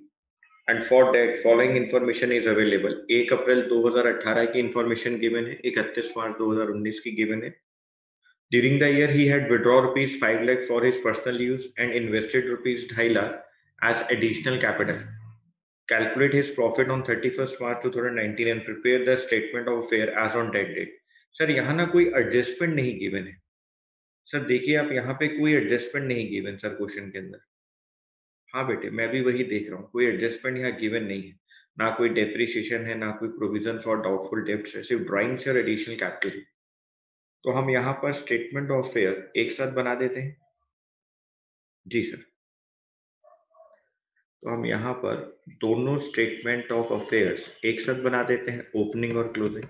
and for that following information is available. 1 April 2018 की information given है, 31 March 2019 की given है। During the year he had withdrawn rupees 5 lakh for his personal use and invested rupees 2.5 lakh as additional capital. Calculate his profit on 31st March 2019 and prepare the statement of affair as on that date. Sir यहाँ ना कोई adjustment नहीं given है sir, देखिए आप यहाँ पे कोई एडजस्टमेंट नहीं गिवन सर क्वेश्चन के अंदर। हाँ बेटे मैं भी वही देख रहा हूँ, कोई एडजस्टमेंट यहाँ गिवन नहीं है, ना कोई डेप्रिसिएशन है, ना कोई प्रोविजन फॉर डाउटफुल डेब्ट्स है, सिर्फ ड्राइंग्स और एडिशनल कैपिटल। तो हम यहाँ पर स्टेटमेंट ऑफ फेयर एक साथ बना देते हैं। जी सर, तो हम यहाँ पर दोनों स्टेटमेंट ऑफ अफेयर्स एक साथ बना देते हैं, ओपनिंग और closing.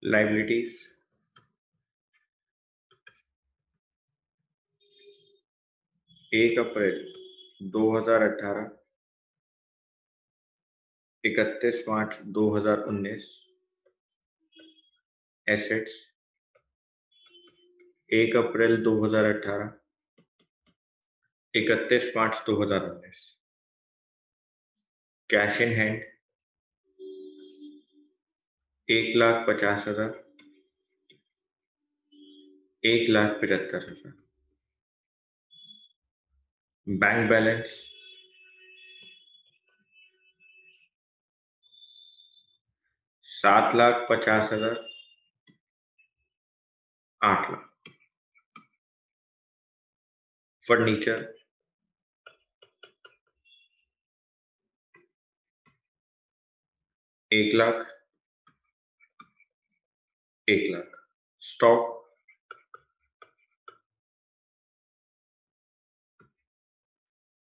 Liabilities 1 April 2018 31 March 2019। Assets 1 April 2018 31 March 2019। Cash in hand 1,50,000 1,75,000। Bank balance 7,50,000 8,00,000। Furniture 1,00,000 1,00,000। Stock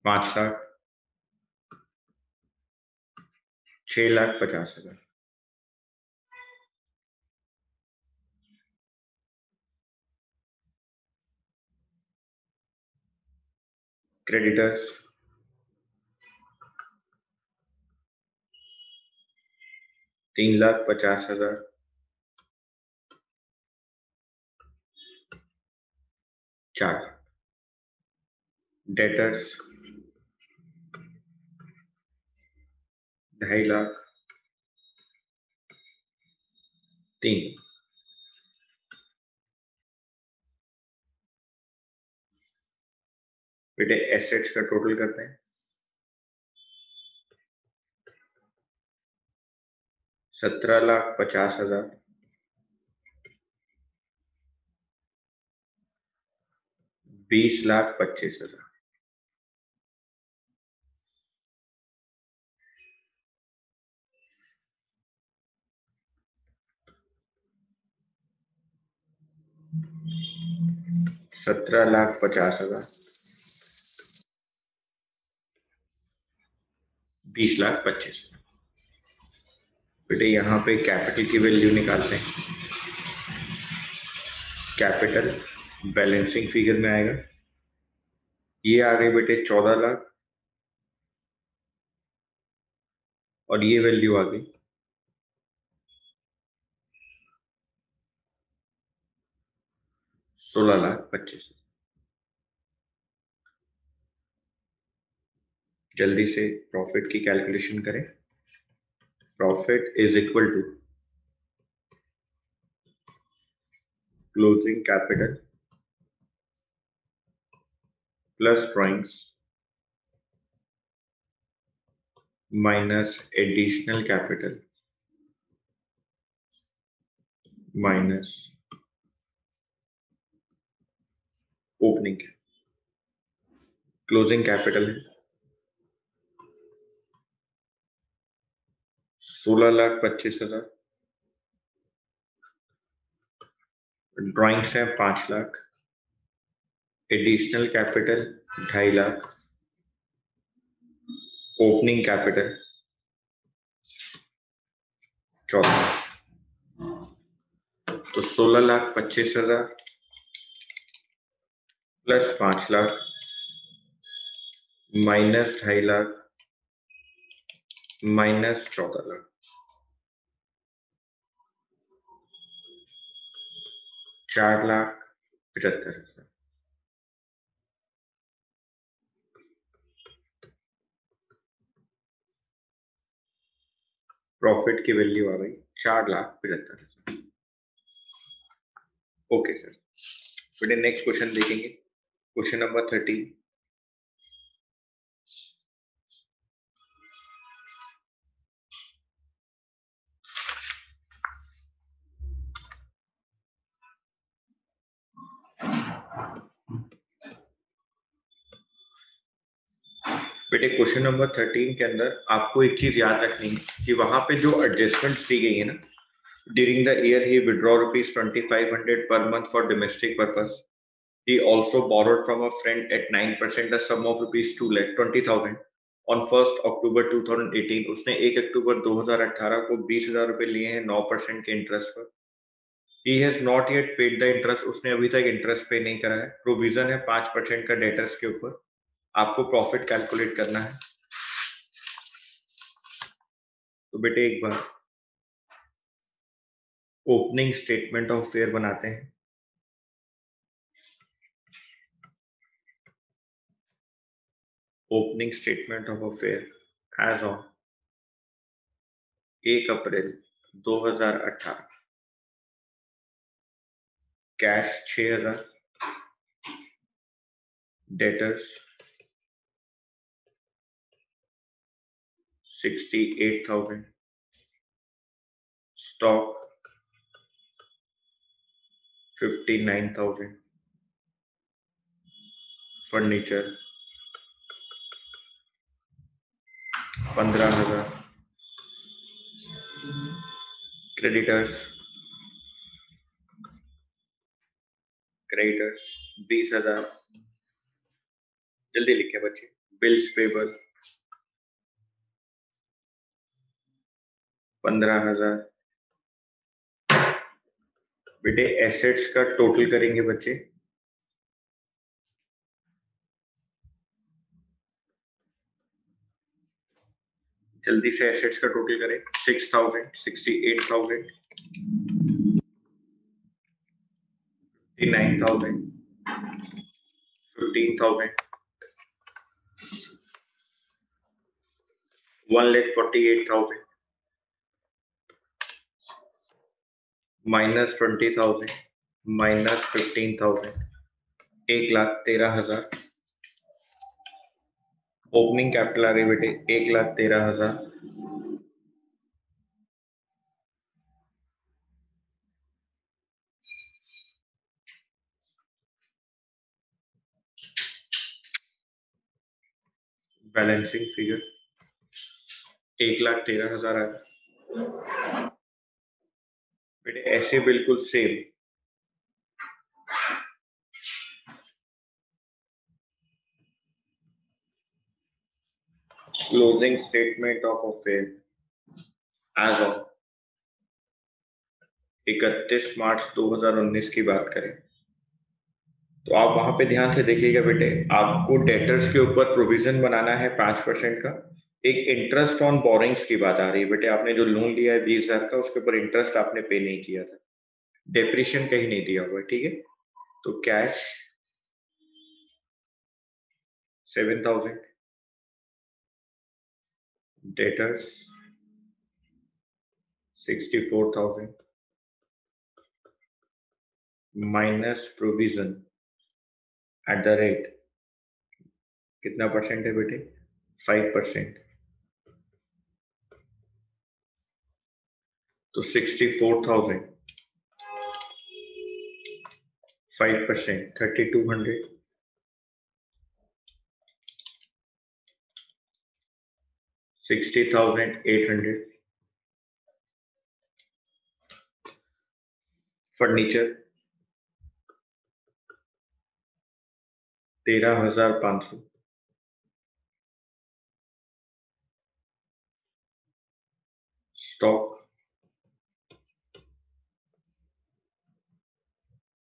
5,00,000 6,50,000। Creditors 3,50,000। 4। Debtors 2.5 lakh. 3। बेटे एसेट्स का टोटल करते हैं। 17,50,000। 20,25,000। 17,50,000। 20,25,000। बेटे यहाँ पे कैपिटल की वैल्यू निकालते हैं। कैपिटल बैलेंसिंग फिगर में आएगा। ये आ गई बेटे 14 लाख और ये वैल्यू आ गई 16,25,000। जल्दी से प्रॉफिट की कैलकुलेशन करें। Profit is equal to closing capital plus drawings minus additional capital minus opening. Closing capital है 16,25,000। ड्राइंग्स है 5 lakh. Additional capital 2.5 lakh. Opening capital 14। तो 16,25,000 plus 5 lakh minus 2.5 lakh minus 14 lakh 4,75,000। Profit की वैल्यू आ गई 4,75,000। ओके सर, बेटे नेक्स्ट क्वेश्चन देखेंगे। Question number 13। बेटे question number 13 के अंदर आपको एक चीज याद रखनी है कि वहां पे जो एडजस्टमेंट्स दी गई है ना, during the year he withdraw ₹2,500 per month for domestic purpose. He also borrowed from a friend at 9% the sum of ₹2,20,000 on 1st October 2018. उसने 1 अक्टूबर 2018 को 20,000 रुपए लिए हैं 9% के इंटरेस्ट पर। He has not yet paid the interest. उसने अभी तक इंटरेस्ट पे नहीं करा है। प्रोविजन है 5% का डेटर्स के ऊपर। आपको प्रॉफिट कैलकुलेट करना है। तो बेटे एक बार ओपनिंग स्टेटमेंट ऑफ फेयर बनाते हैं। Opening statement of affair as on 1 April 2018। Cash 6,000। Debtors 68,000। Stock 59,000। Furniture 15,000। Creditors 20,000। जल्दी लिखे बच्चे। Bills payable 15,000। बेटे एसेट्स का टोटल करेंगे बच्चे, जल्दी से एसेट्स का टोटल करें। 6,000, 68,000, 59,000, 15,000, 1,48,000, माइनस 20,000, माइनस 15,000, 1,13,000। ओपनिंग कैपिटल आ गई बेटे 1,13,000। बैलेंसिंग फिगर 1,13,000 आया बेटे, ऐसे बिल्कुल same. Closing statement of affair as on 31 March 2019 की बात करें तो आप वहां पे ध्यान से देखिएगा बेटे, आपको डेटर्स के ऊपर प्रोविजन बनाना है 5% का। एक इंटरेस्ट ऑन बोरिंग्स की बात आ रही है बेटे, आपने जो लोन लिया है 20,000 का, उसके ऊपर इंटरेस्ट आपने पे नहीं किया था, डेप्रिशिएशन कहीं नहीं दिया हुआ है, ठीक है। तो cash 7,000, debtors 64,000, minus provision at the rate कितना परसेंट है बेटे, 5%। तो 64,000, 5%, 3,200, 60,800। फर्नीचर 13,500, स्टॉक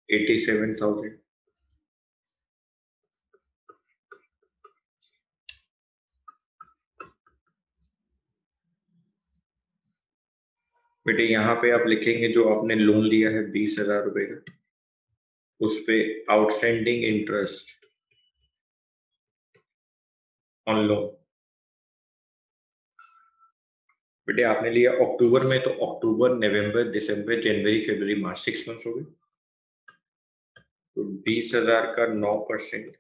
87,000, बेटे यहाँ पे आप लिखेंगे जो आपने लोन लिया है 20,000 रुपए का, उस पे आउटस्टैंडिंग इंटरेस्ट ऑन लोन। बेटे आपने लिया अक्टूबर में, तो अक्टूबर, नवंबर, दिसंबर, जनवरी, फरवरी, मार्च, 6 मंथ्स हो गए। तो 20,000 का 9%,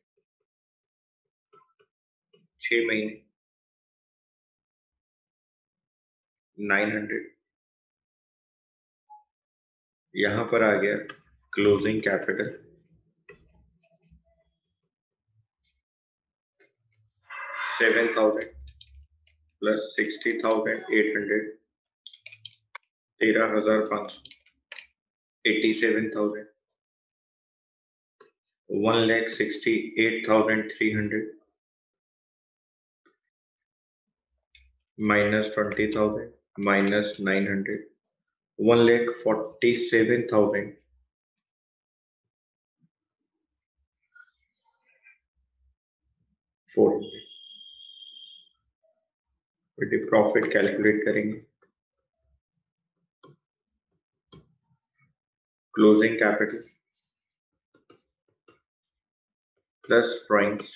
6 महीने, 900। यहां पर आ गया closing capital 7,000 plus 60,800, 13,500, 87,000, 1,68,300, minus 20,000, minus 900, 1,47,400। बेटे प्रॉफिट कैलकुलेट करेंगे। Closing capital plus drawings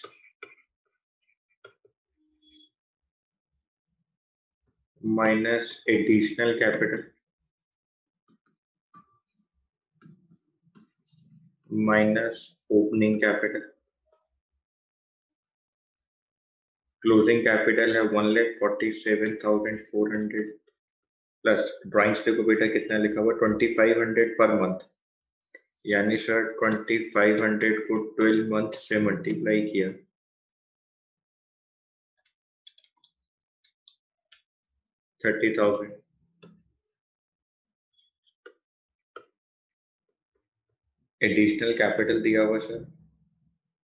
minus additional capital minus opening capital. Closing capital है 1,47,400 प्लस ड्राइंग्स, देखो बेटा कितना लिखा हुआ 2,500 पर मंथ, यानी सर 2,500 को 12 मंथ से मल्टीप्लाई किया 30,000। एडिशनल कैपिटल दिया हुआ सर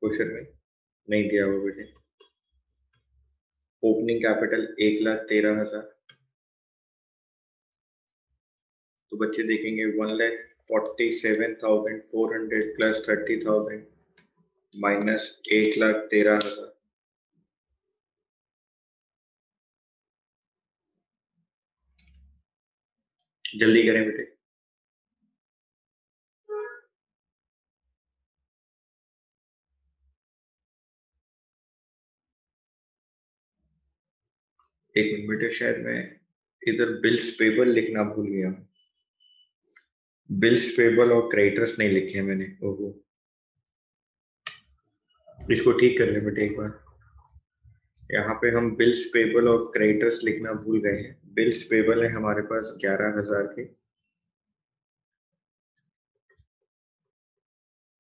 क्वेश्चन में, नहीं दिया हुआ बेटे। ओपनिंग कैपिटल 1,13,000, तो बच्चे देखेंगे 1,47,400 प्लस 30,000 माइनस 1,13,000। जल्दी करें बेटे। एक मिनट बेटे, शायद मैं इधर बिल्स पेबल लिखना भूल गया हूँ। बिल्स पेबल और क्रेडिटर्स नहीं लिखे हैं मैंने। ओहो, इसको ठीक कर ले बेटे एक बार। यहाँ पे हम बिल्स पेबल और क्रेडिटर्स लिखना भूल गए हैं। बिल्स पेबल है हमारे पास 11,000 के,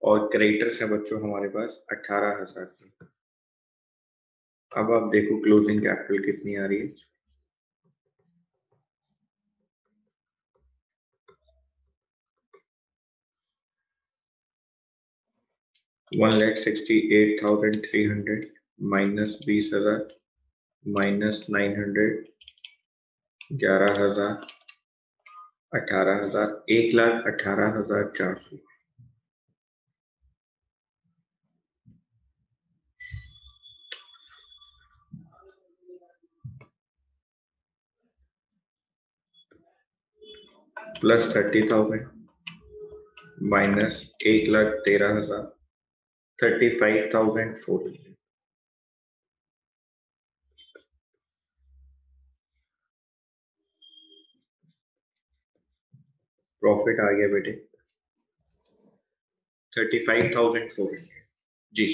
और क्रेडिटर्स है बच्चों हमारे पास 18,000 के। अब आप देखो क्लोजिंग कैपिटल कितनी आ रही है। 1,68,300 minus 20,000 minus 900, 11,000, 18,000, 1,18,400। Plus 30,000 minus 1,13,000, 35,400। Profit आ गया बेटे 35,400। जी।